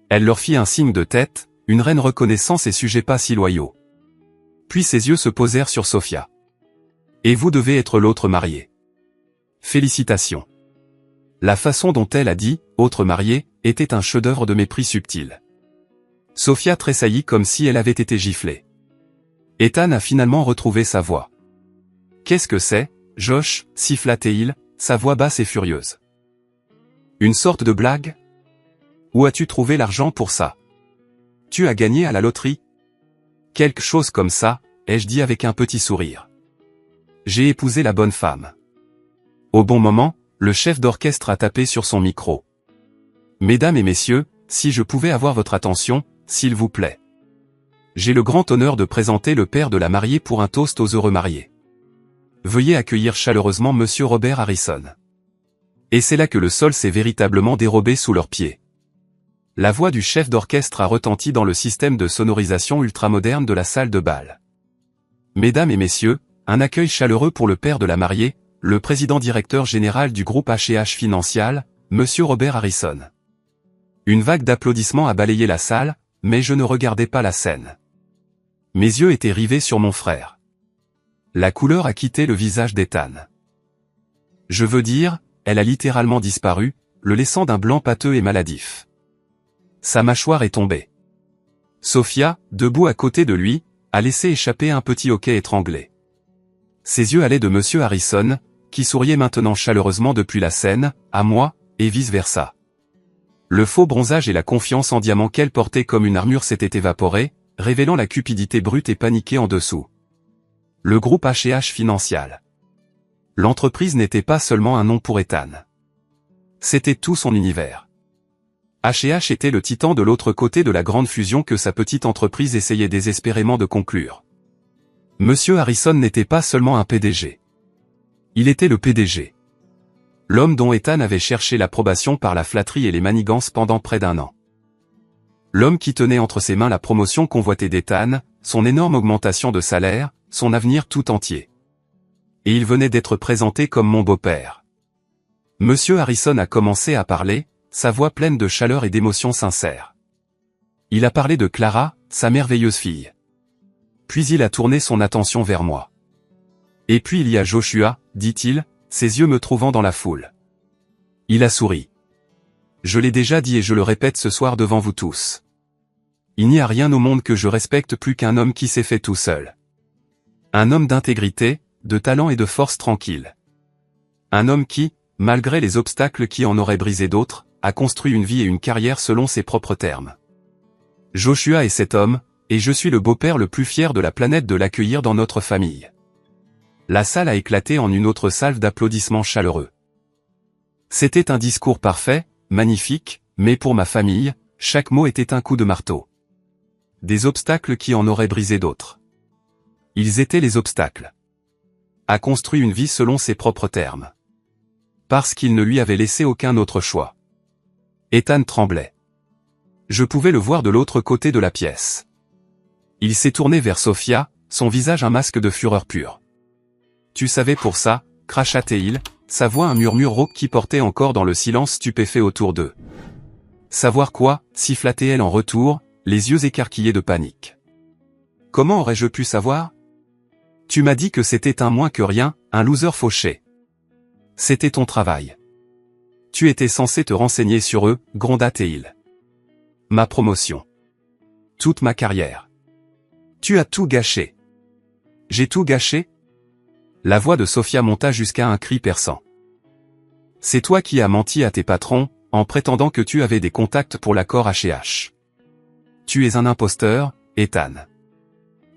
Elle leur fit un signe de tête, une reine reconnaissant ses sujets pas si loyaux. Puis ses yeux se posèrent sur Sophia. Et vous devez être l'autre mariée. Félicitations. La façon dont elle a dit « autre mariée » était un chef-d'œuvre de mépris subtil. Sophia tressaillit comme si elle avait été giflée. Ethan a finalement retrouvé sa voix. « Qu'est-ce que c'est, Josh » siffla-t-il, sa voix basse et furieuse. « Une sorte de blague ? Où as-tu trouvé l'argent pour ça ? Tu as gagné à la loterie ? Quelque chose comme ça, ai-je dit avec un petit sourire. J'ai épousé la bonne femme. Au bon moment, le chef d'orchestre a tapé sur son micro. Mesdames et messieurs, si je pouvais avoir votre attention, s'il vous plaît. J'ai le grand honneur de présenter le père de la mariée pour un toast aux heureux mariés. Veuillez accueillir chaleureusement Monsieur Robert Harrison. Et c'est là que le sol s'est véritablement dérobé sous leurs pieds. La voix du chef d'orchestre a retenti dans le système de sonorisation ultramoderne de la salle de bal. Mesdames et messieurs, un accueil chaleureux pour le père de la mariée, le président-directeur général du groupe H&H Financial, Monsieur Robert Harrison. Une vague d'applaudissements a balayé la salle, mais je ne regardais pas la scène. Mes yeux étaient rivés sur mon frère. La couleur a quitté le visage d'Ethan. Je veux dire, elle a littéralement disparu, le laissant d'un blanc pâteux et maladif. Sa mâchoire est tombée. Sophia, debout à côté de lui, a laissé échapper un petit hoquet étranglé. Ses yeux allaient de Monsieur Harrison, qui souriait maintenant chaleureusement depuis la scène, à moi, et vice-versa. Le faux bronzage et la confiance en diamant qu'elle portait comme une armure s'étaient évaporés, révélant la cupidité brute et paniquée en dessous. Le groupe H&H Financial. L'entreprise n'était pas seulement un nom pour Ethan. C'était tout son univers. H&H était le titan de l'autre côté de la grande fusion que sa petite entreprise essayait désespérément de conclure. Monsieur Harrison n'était pas seulement un PDG. Il était le PDG. L'homme dont Ethan avait cherché l'approbation par la flatterie et les manigances pendant près d'1 an. L'homme qui tenait entre ses mains la promotion convoitée d'Ethan, son énorme augmentation de salaire, son avenir tout entier. Et il venait d'être présenté comme mon beau-père. Monsieur Harrison a commencé à parler, sa voix pleine de chaleur et d'émotion sincère. Il a parlé de Clara, sa merveilleuse fille. Puis il a tourné son attention vers moi. Et puis il y a Joshua, dit-il, ses yeux me trouvant dans la foule. Il a souri. Je l'ai déjà dit et je le répète ce soir devant vous tous. Il n'y a rien au monde que je respecte plus qu'un homme qui s'est fait tout seul. Un homme d'intégrité, de talent et de force tranquille. Un homme qui, malgré les obstacles qui en auraient brisé d'autres, a construit une vie et une carrière selon ses propres termes. Joshua est cet homme, et je suis le beau-père le plus fier de la planète de l'accueillir dans notre famille. La salle a éclaté en une autre salve d'applaudissements chaleureux. C'était un discours parfait, magnifique, mais pour ma famille, chaque mot était un coup de marteau. Des obstacles qui en auraient brisé d'autres. Ils étaient les obstacles. A construit une vie selon ses propres termes. Parce qu'il ne lui avait laissé aucun autre choix. Ethan tremblait. Je pouvais le voir de l'autre côté de la pièce. Il s'est tourné vers Sophia, son visage un masque de fureur pure. Tu savais pour ça, cracha-t-il, sa voix un murmure rauque qui portait encore dans le silence stupéfait autour d'eux. Savoir quoi, siffla-t-elle en retour, les yeux écarquillés de panique. Comment aurais-je pu savoir? Tu m'as dit que c'était un moins que rien, un loser fauché. C'était ton travail. Tu étais censé te renseigner sur eux, gronda-t-il. Ma promotion. Toute ma carrière. Tu as tout gâché. J'ai tout gâché? La voix de Sophia monta jusqu'à un cri perçant. C'est toi qui as menti à tes patrons, en prétendant que tu avais des contacts pour l'accord H&H. Tu es un imposteur, Ethan.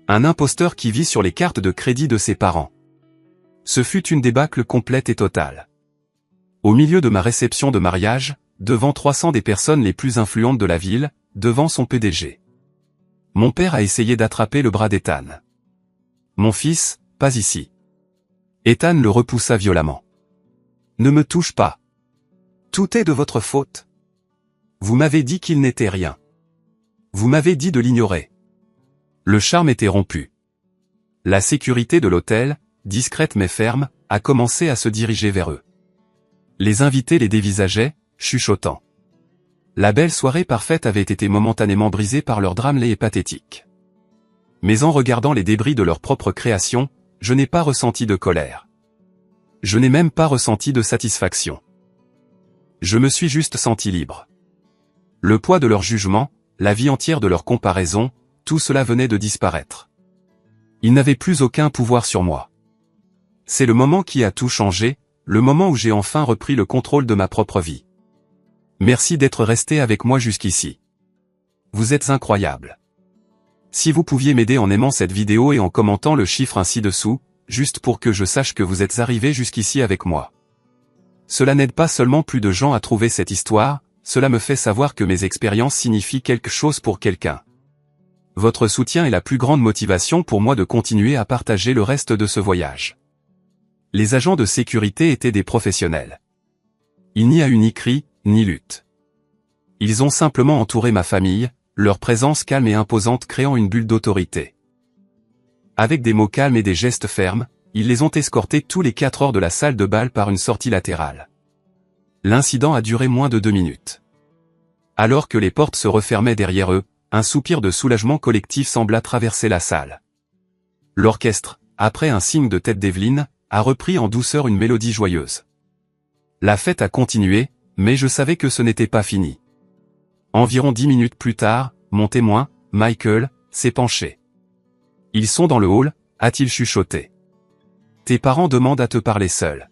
Un imposteur qui vit sur les cartes de crédit de ses parents. Ce fut une débâcle complète et totale. Au milieu de ma réception de mariage, devant 300 des personnes les plus influentes de la ville, devant son PDG. Mon père a essayé d'attraper le bras d'Ethan. Mon fils, pas ici. Ethan le repoussa violemment. Ne me touche pas. Tout est de votre faute. Vous m'avez dit qu'il n'était rien. Vous m'avez dit de l'ignorer. Le charme était rompu. La sécurité de l'hôtel, discrète mais ferme, a commencé à se diriger vers eux. Les invités les dévisageaient, chuchotant. La belle soirée parfaite avait été momentanément brisée par leur drame laid et pathétique. Mais en regardant les débris de leur propre création, je n'ai pas ressenti de colère. Je n'ai même pas ressenti de satisfaction. Je me suis juste senti libre. Le poids de leur jugement, la vie entière de leur comparaison, tout cela venait de disparaître. Ils n'avaient plus aucun pouvoir sur moi. C'est le moment qui a tout changé, le moment où j'ai enfin repris le contrôle de ma propre vie. Merci d'être resté avec moi jusqu'ici. Vous êtes incroyable. Si vous pouviez m'aider en aimant cette vidéo et en commentant le chiffre ainsi dessous, juste pour que je sache que vous êtes arrivé jusqu'ici avec moi. Cela n'aide pas seulement plus de gens à trouver cette histoire, cela me fait savoir que mes expériences signifient quelque chose pour quelqu'un. Votre soutien est la plus grande motivation pour moi de continuer à partager le reste de ce voyage. Les agents de sécurité étaient des professionnels. Il n'y a eu ni cri, ni lutte. Ils ont simplement entouré ma famille, leur présence calme et imposante créant une bulle d'autorité. Avec des mots calmes et des gestes fermes, ils les ont escortés tous les 4 heures de la salle de bal par une sortie latérale. L'incident a duré moins de 2 minutes. Alors que les portes se refermaient derrière eux, un soupir de soulagement collectif sembla traverser la salle. L'orchestre, après un signe de tête d'Evelyne, a repris en douceur une mélodie joyeuse. La fête a continué, mais je savais que ce n'était pas fini. Environ 10 minutes plus tard, mon témoin, Michael, s'est penché. Ils sont dans le hall, a-t-il chuchoté. Tes parents demandent à te parler seul.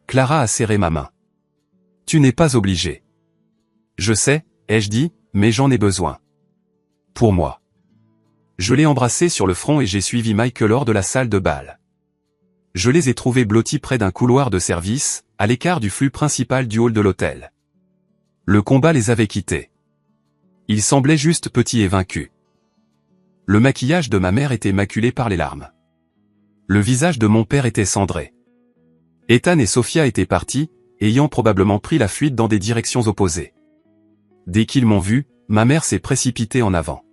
Clara a serré ma main. Tu n'es pas obligé. Je sais, ai-je dit, mais j'en ai besoin. Pour moi. Je l'ai embrassé sur le front et j'ai suivi Michael hors de la salle de bal. Je les ai trouvés blottis près d'un couloir de service, à l'écart du flux principal du hall de l'hôtel. Le combat les avait quittés. Ils semblaient juste petits et vaincus. Le maquillage de ma mère était maculé par les larmes. Le visage de mon père était cendré. Ethan et Sophia étaient partis, ayant probablement pris la fuite dans des directions opposées. Dès qu'ils m'ont vu, ma mère s'est précipitée en avant.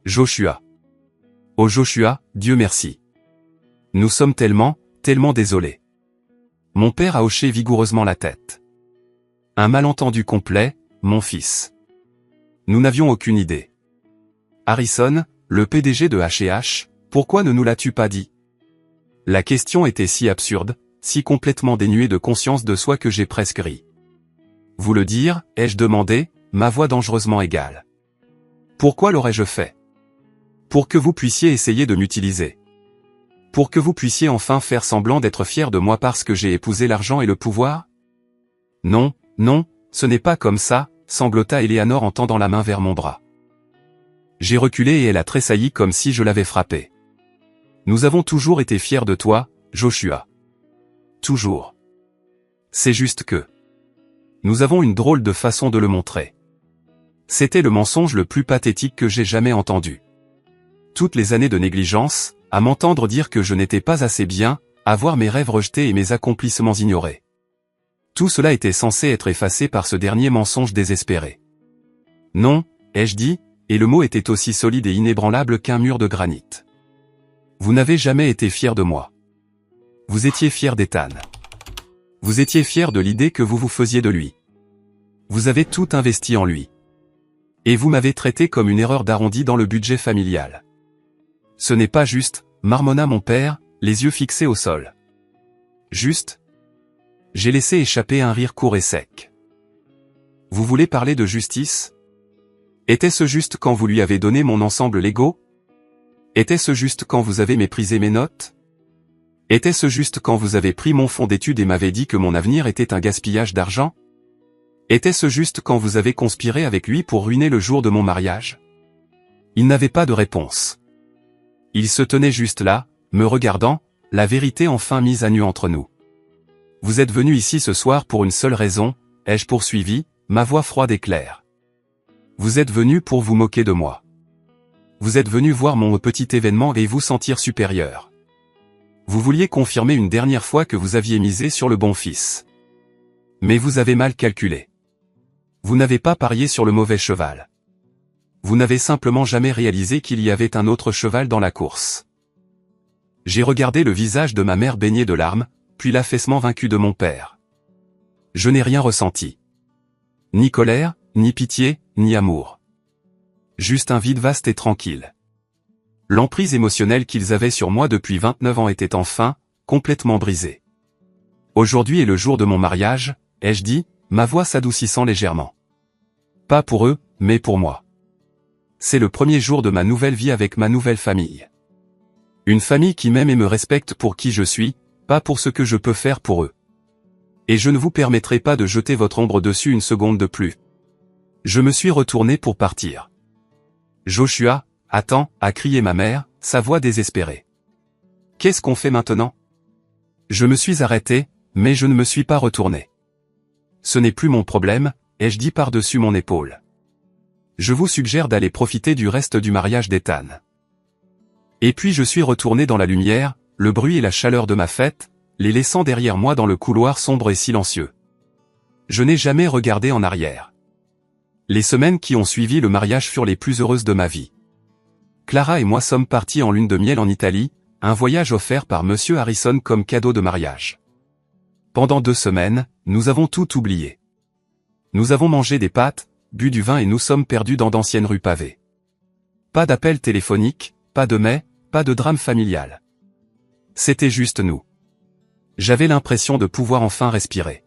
Joshua. Oh Joshua, Dieu merci. Nous sommes tellement désolés. Mon père a hoché vigoureusement la tête. Un malentendu complet, mon fils. Nous n'avions aucune idée. Harrison, le PDG de H&H, pourquoi ne nous l'as-tu pas dit? La question était si absurde, si complètement dénuée de conscience de soi que j'ai presque ri. Vous le dire, ai-je demandé, ma voix dangereusement égale. Pourquoi l'aurais-je fait? Pour que vous puissiez essayer de m'utiliser. Pour que vous puissiez enfin faire semblant d'être fier de moi parce que j'ai épousé l'argent et le pouvoir? Non, non, ce n'est pas comme ça, sanglota Eleanor en tendant la main vers mon bras. J'ai reculé et elle a tressailli comme si je l'avais frappée. Nous avons toujours été fiers de toi, Joshua. Toujours. C'est juste que... Nous avons une drôle de façon de le montrer. C'était le mensonge le plus pathétique que j'ai jamais entendu. Toutes les années de négligence, à m'entendre dire que je n'étais pas assez bien, à voir mes rêves rejetés et mes accomplissements ignorés. Tout cela était censé être effacé par ce dernier mensonge désespéré. Non, ai-je dit, et le mot était aussi solide et inébranlable qu'un mur de granit. Vous n'avez jamais été fier de moi. Vous étiez fier d'Ethan. Vous étiez fier de l'idée que vous vous faisiez de lui. Vous avez tout investi en lui. Et vous m'avez traité comme une erreur d'arrondi dans le budget familial. Ce n'est pas juste, marmonna mon père, les yeux fixés au sol. Juste? J'ai laissé échapper un rire court et sec. Vous voulez parler de justice? Était-ce juste quand vous lui avez donné mon ensemble Lego? Était-ce juste quand vous avez méprisé mes notes? Était-ce juste quand vous avez pris mon fonds d'études et m'avez dit que mon avenir était un gaspillage d'argent? Était-ce juste quand vous avez conspiré avec lui pour ruiner le jour de mon mariage? Il n'avait pas de réponse. Il se tenait juste là, me regardant, la vérité enfin mise à nu entre nous. Vous êtes venu ici ce soir pour une seule raison, ai-je poursuivi, ma voix froide et claire. Vous êtes venu pour vous moquer de moi. Vous êtes venu voir mon petit événement et vous sentir supérieur. Vous vouliez confirmer une dernière fois que vous aviez misé sur le bon fils. Mais vous avez mal calculé. Vous n'avez pas parié sur le mauvais cheval. Vous n'avez simplement jamais réalisé qu'il y avait un autre cheval dans la course. J'ai regardé le visage de ma mère baigné de larmes, puis l'affaissement vaincu de mon père. Je n'ai rien ressenti. Ni colère, ni pitié, ni amour. Juste un vide vaste et tranquille. L'emprise émotionnelle qu'ils avaient sur moi depuis 29 ans était enfin, complètement brisée. Aujourd'hui est le jour de mon mariage, ai-je dit, ma voix s'adoucissant légèrement. Pas pour eux, mais pour moi. C'est le premier jour de ma nouvelle vie avec ma nouvelle famille. Une famille qui m'aime et me respecte pour qui je suis, pas pour ce que je peux faire pour eux. Et je ne vous permettrai pas de jeter votre ombre dessus une seconde de plus. Je me suis retourné pour partir. Joshua, attends, a crié ma mère, sa voix désespérée. Qu'est-ce qu'on fait maintenant? Je me suis arrêté, mais je ne me suis pas retourné. Ce n'est plus mon problème, ai-je dit par-dessus mon épaule. Je vous suggère d'aller profiter du reste du mariage d'Ethan. Et puis je suis retourné dans la lumière, le bruit et la chaleur de ma fête, les laissant derrière moi dans le couloir sombre et silencieux. Je n'ai jamais regardé en arrière. Les semaines qui ont suivi le mariage furent les plus heureuses de ma vie. Clara et moi sommes partis en lune de miel en Italie, un voyage offert par Monsieur Harrison comme cadeau de mariage. Pendant 2 semaines, nous avons tout oublié. Nous avons mangé des pâtes, bu du vin et nous sommes perdus dans d'anciennes rues pavées. Pas d'appel téléphonique, pas de mets, pas de drame familial. C'était juste nous. J'avais l'impression de pouvoir enfin respirer.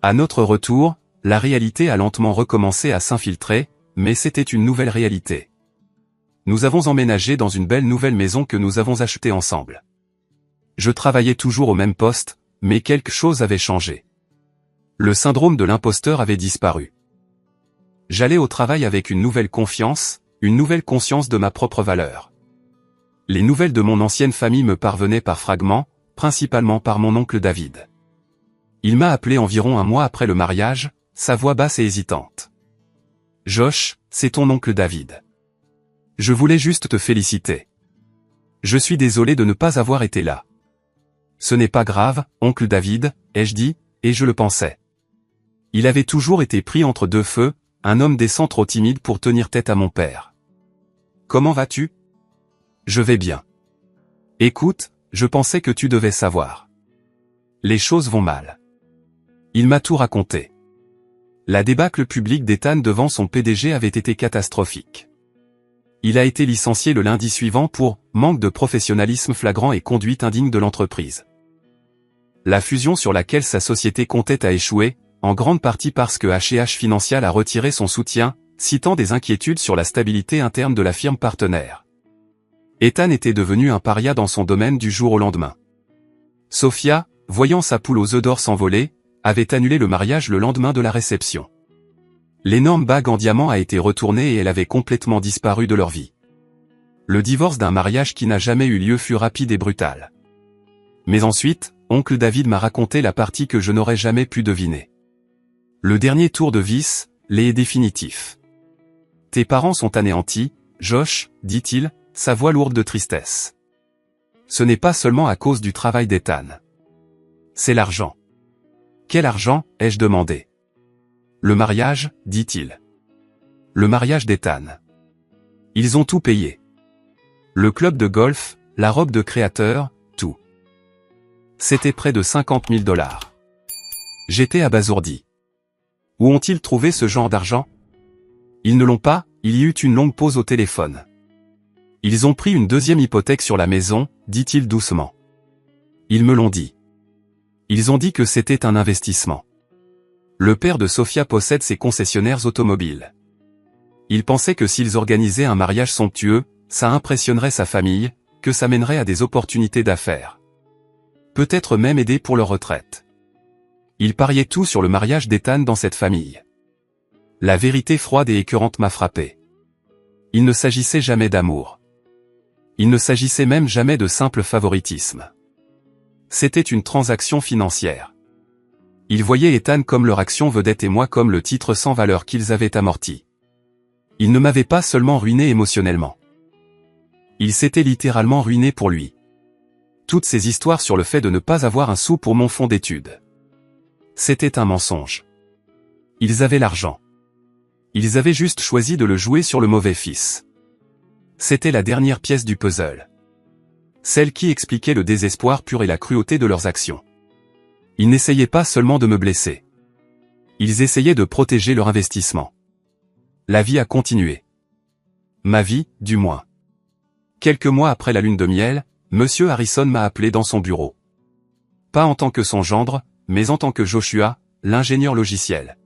À notre retour, la réalité a lentement recommencé à s'infiltrer, mais c'était une nouvelle réalité. Nous avons emménagé dans une belle nouvelle maison que nous avons achetée ensemble. Je travaillais toujours au même poste, mais quelque chose avait changé. Le syndrome de l'imposteur avait disparu. J'allais au travail avec une nouvelle confiance, une nouvelle conscience de ma propre valeur. Les nouvelles de mon ancienne famille me parvenaient par fragments, principalement par mon oncle David. Il m'a appelé environ un mois après le mariage, sa voix basse et hésitante. « Josh, c'est ton oncle David. Je voulais juste te féliciter. Je suis désolé de ne pas avoir été là. » « Ce n'est pas grave, oncle David, ai-je dit, et je le pensais. Il avait toujours été pris entre 2 feux, un homme décent trop timide pour tenir tête à mon père. « Comment vas-tu? » »« Je vais bien. »« Écoute, je pensais que tu devais savoir. Les choses vont mal. » Il m'a tout raconté. La débâcle publique d'Ethan devant son PDG avait été catastrophique. Il a été licencié le lundi suivant pour manque de professionnalisme flagrant et conduite indigne de l'entreprise. La fusion sur laquelle sa société comptait a échoué, en grande partie parce que H&H Financial a retiré son soutien, citant des inquiétudes sur la stabilité interne de la firme partenaire. Ethan était devenu un paria dans son domaine du jour au lendemain. Sophia, voyant sa poule aux œufs d'or s'envoler, avait annulé le mariage le lendemain de la réception. L'énorme bague en diamant a été retournée et elle avait complètement disparu de leur vie. Le divorce d'un mariage qui n'a jamais eu lieu fut rapide et brutal. Mais ensuite, oncle David m'a raconté la partie que je n'aurais jamais pu deviner. Le dernier tour de vis, l'est définitif. Tes parents sont anéantis, Josh, dit-il, sa voix lourde de tristesse. Ce n'est pas seulement à cause du travail d'Ethan. C'est l'argent. Quel argent, ai-je demandé. Le mariage, dit-il. Le mariage d'Ethan. Ils ont tout payé. Le club de golf, la robe de créateur, tout. C'était près de 50 000 $. J'étais abasourdi. Où ont-ils trouvé ce genre d'argent? Ils ne l'ont pas, il y eut une longue pause au téléphone. Ils ont pris une deuxième hypothèque sur la maison, dit-il doucement. Ils me l'ont dit. Ils ont dit que c'était un investissement. Le père de Sophia possède ses concessionnaires automobiles. Il pensait que s'ils organisaient un mariage somptueux, ça impressionnerait sa famille, que ça mènerait à des opportunités d'affaires. Peut-être même aider pour leur retraite. Il pariait tout sur le mariage d'Ethan dans cette famille. La vérité froide et écœurante m'a frappé. Il ne s'agissait jamais d'amour. Il ne s'agissait même jamais de simple favoritisme. C'était une transaction financière. Ils voyaient Ethan comme leur action vedette et moi comme le titre sans valeur qu'ils avaient amorti. Ils ne m'avaient pas seulement ruiné émotionnellement. Ils s'étaient littéralement ruinés pour lui. Toutes ces histoires sur le fait de ne pas avoir un sou pour mon fonds d'études. C'était un mensonge. Ils avaient l'argent. Ils avaient juste choisi de le jouer sur le mauvais fils. C'était la dernière pièce du puzzle. Celle qui expliquait le désespoir pur et la cruauté de leurs actions. Ils n'essayaient pas seulement de me blesser. Ils essayaient de protéger leur investissement. La vie a continué. Ma vie, du moins. Quelques mois après la lune de miel, Monsieur Harrison m'a appelé dans son bureau. Pas en tant que son gendre, mais en tant que Joshua, l'ingénieur logiciel.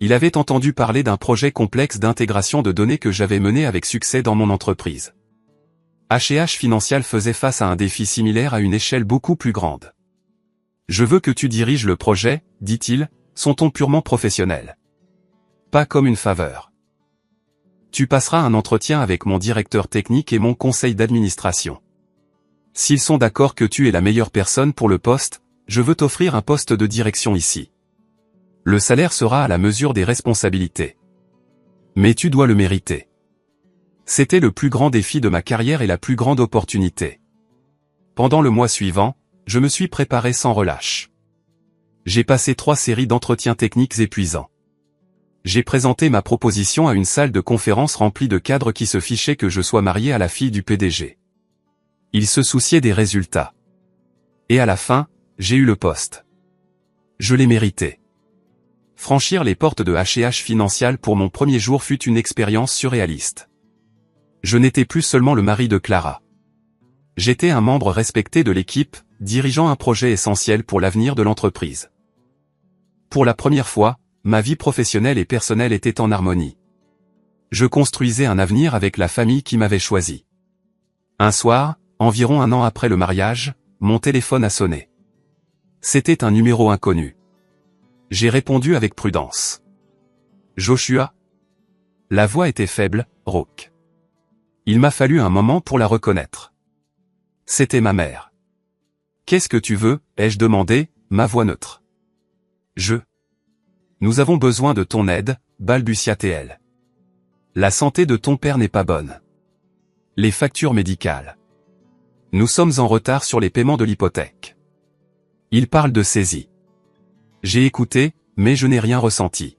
Il avait entendu parler d'un projet complexe d'intégration de données que j'avais mené avec succès dans mon entreprise. H&H Financial faisait face à un défi similaire à une échelle beaucoup plus grande. Je veux que tu diriges le projet, dit-il, son ton purement professionnel. Pas comme une faveur. Tu passeras un entretien avec mon directeur technique et mon conseil d'administration. S'ils sont d'accord que tu es la meilleure personne pour le poste, je veux t'offrir un poste de direction ici. Le salaire sera à la mesure des responsabilités. Mais tu dois le mériter. C'était le plus grand défi de ma carrière et la plus grande opportunité. Pendant le mois suivant, je me suis préparé sans relâche. J'ai passé 3 séries d'entretiens techniques épuisants. J'ai présenté ma proposition à une salle de conférence remplie de cadres qui se fichaient que je sois marié à la fille du PDG. Ils se souciaient des résultats. Et à la fin, j'ai eu le poste. Je l'ai mérité. Franchir les portes de H&H Financial pour mon premier jour fut une expérience surréaliste. Je n'étais plus seulement le mari de Clara. J'étais un membre respecté de l'équipe, dirigeant un projet essentiel pour l'avenir de l'entreprise. Pour la première fois, ma vie professionnelle et personnelle étaient en harmonie. Je construisais un avenir avec la famille qui m'avait choisi. Un soir, environ 1 an après le mariage, mon téléphone a sonné. C'était un numéro inconnu. J'ai répondu avec prudence. Joshua? La voix était faible, rauque. Il m'a fallu un moment pour la reconnaître. C'était ma mère. Qu'est-ce que tu veux, ai-je demandé, ma voix neutre. Nous avons besoin de ton aide, balbutia-t-elle. La santé de ton père n'est pas bonne. Les factures médicales. Nous sommes en retard sur les paiements de l'hypothèque. Il parle de saisie. J'ai écouté, mais je n'ai rien ressenti.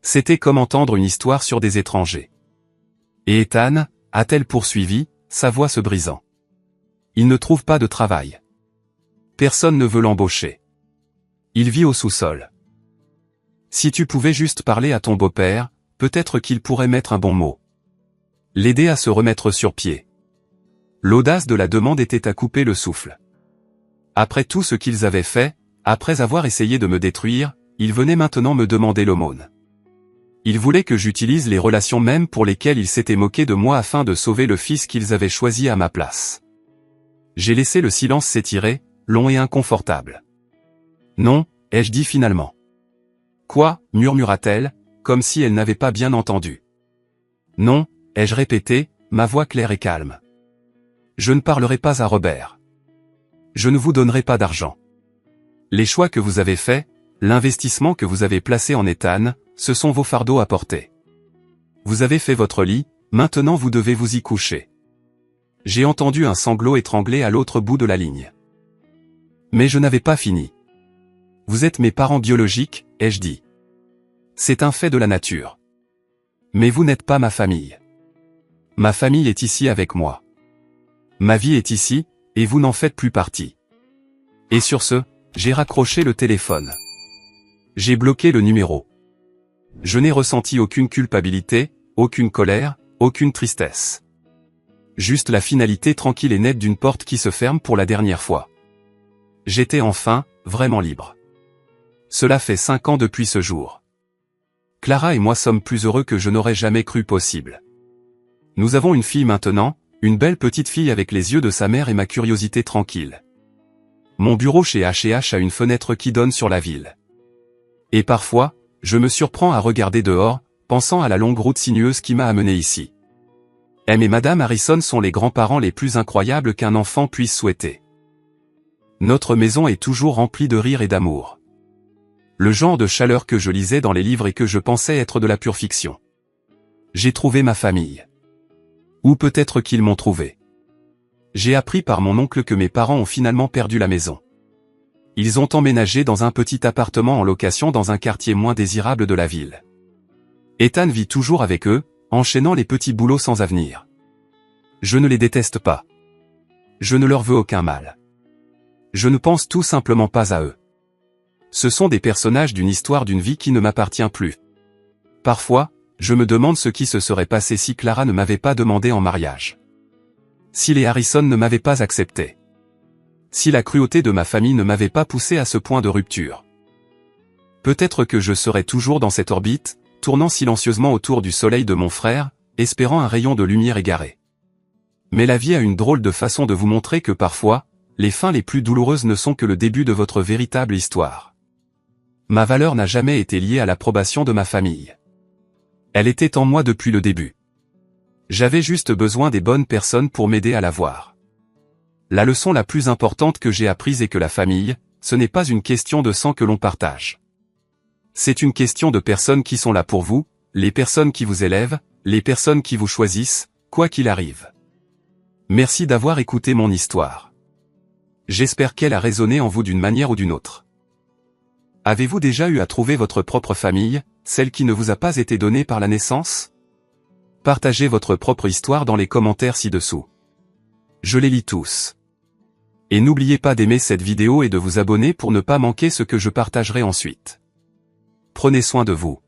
C'était comme entendre une histoire sur des étrangers. Et Ethan, a-t-elle poursuivi, sa voix se brisant. Il ne trouve pas de travail. Personne ne veut l'embaucher. Il vit au sous-sol. Si tu pouvais juste parler à ton beau-père, peut-être qu'il pourrait mettre un bon mot. L'aider à se remettre sur pied. L'audace de la demande était à couper le souffle. Après tout ce qu'ils avaient fait, après avoir essayé de me détruire, ils venaient maintenant me demander l'aumône. Ils voulaient que j'utilise les relations mêmes pour lesquelles ils s'étaient moqués de moi afin de sauver le fils qu'ils avaient choisi à ma place. J'ai laissé le silence s'étirer, long et inconfortable. Non, ai-je dit finalement. Quoi, murmura-t-elle, comme si elle n'avait pas bien entendu. Non, ai-je répété, ma voix claire et calme. Je ne parlerai pas à Robert. Je ne vous donnerai pas d'argent. Les choix que vous avez faits, l'investissement que vous avez placé en Ethan, ce sont vos fardeaux à porter. Vous avez fait votre lit, maintenant vous devez vous y coucher. J'ai entendu un sanglot étranglé à l'autre bout de la ligne. Mais je n'avais pas fini. Vous êtes mes parents biologiques, ai-je dit. C'est un fait de la nature. Mais vous n'êtes pas ma famille. Ma famille est ici avec moi. Ma vie est ici, et vous n'en faites plus partie. Et sur ce, j'ai raccroché le téléphone. J'ai bloqué le numéro. Je n'ai ressenti aucune culpabilité, aucune colère, aucune tristesse. Juste la finalité tranquille et nette d'une porte qui se ferme pour la dernière fois. J'étais enfin, vraiment libre. Cela fait 5 ans depuis ce jour. Clara et moi sommes plus heureux que je n'aurais jamais cru possible. Nous avons une fille maintenant, une belle petite fille avec les yeux de sa mère et ma curiosité tranquille. Mon bureau chez H&H a une fenêtre qui donne sur la ville. Et parfois, je me surprends à regarder dehors, pensant à la longue route sinueuse qui m'a amené ici. M et Madame Harrison sont les grands-parents les plus incroyables qu'un enfant puisse souhaiter. Notre maison est toujours remplie de rire et d'amour. Le genre de chaleur que je lisais dans les livres et que je pensais être de la pure fiction. J'ai trouvé ma famille. Ou peut-être qu'ils m'ont trouvé. J'ai appris par mon oncle que mes parents ont finalement perdu la maison. Ils ont emménagé dans un petit appartement en location dans un quartier moins désirable de la ville. Ethan vit toujours avec eux, enchaînant les petits boulots sans avenir. Je ne les déteste pas. Je ne leur veux aucun mal. Je ne pense tout simplement pas à eux. Ce sont des personnages d'une histoire d'une vie qui ne m'appartient plus. Parfois, je me demande ce qui se serait passé si Clara ne m'avait pas demandé en mariage. Si les Harrison ne m'avaient pas accepté. Si la cruauté de ma famille ne m'avait pas poussé à ce point de rupture. Peut-être que je serais toujours dans cette orbite, tournant silencieusement autour du soleil de mon frère, espérant un rayon de lumière égaré. Mais la vie a une drôle de façon de vous montrer que parfois, les fins les plus douloureuses ne sont que le début de votre véritable histoire. Ma valeur n'a jamais été liée à l'approbation de ma famille. Elle était en moi depuis le début. J'avais juste besoin des bonnes personnes pour m'aider à la voir. La leçon la plus importante que j'ai apprise est que la famille, ce n'est pas une question de sang que l'on partage. C'est une question de personnes qui sont là pour vous, les personnes qui vous élèvent, les personnes qui vous choisissent, quoi qu'il arrive. Merci d'avoir écouté mon histoire. J'espère qu'elle a résonné en vous d'une manière ou d'une autre. Avez-vous déjà eu à trouver votre propre famille, celle qui ne vous a pas été donnée par la naissance? Partagez votre propre histoire dans les commentaires ci-dessous. Je les lis tous. Et n'oubliez pas d'aimer cette vidéo et de vous abonner pour ne pas manquer ce que je partagerai ensuite. Prenez soin de vous.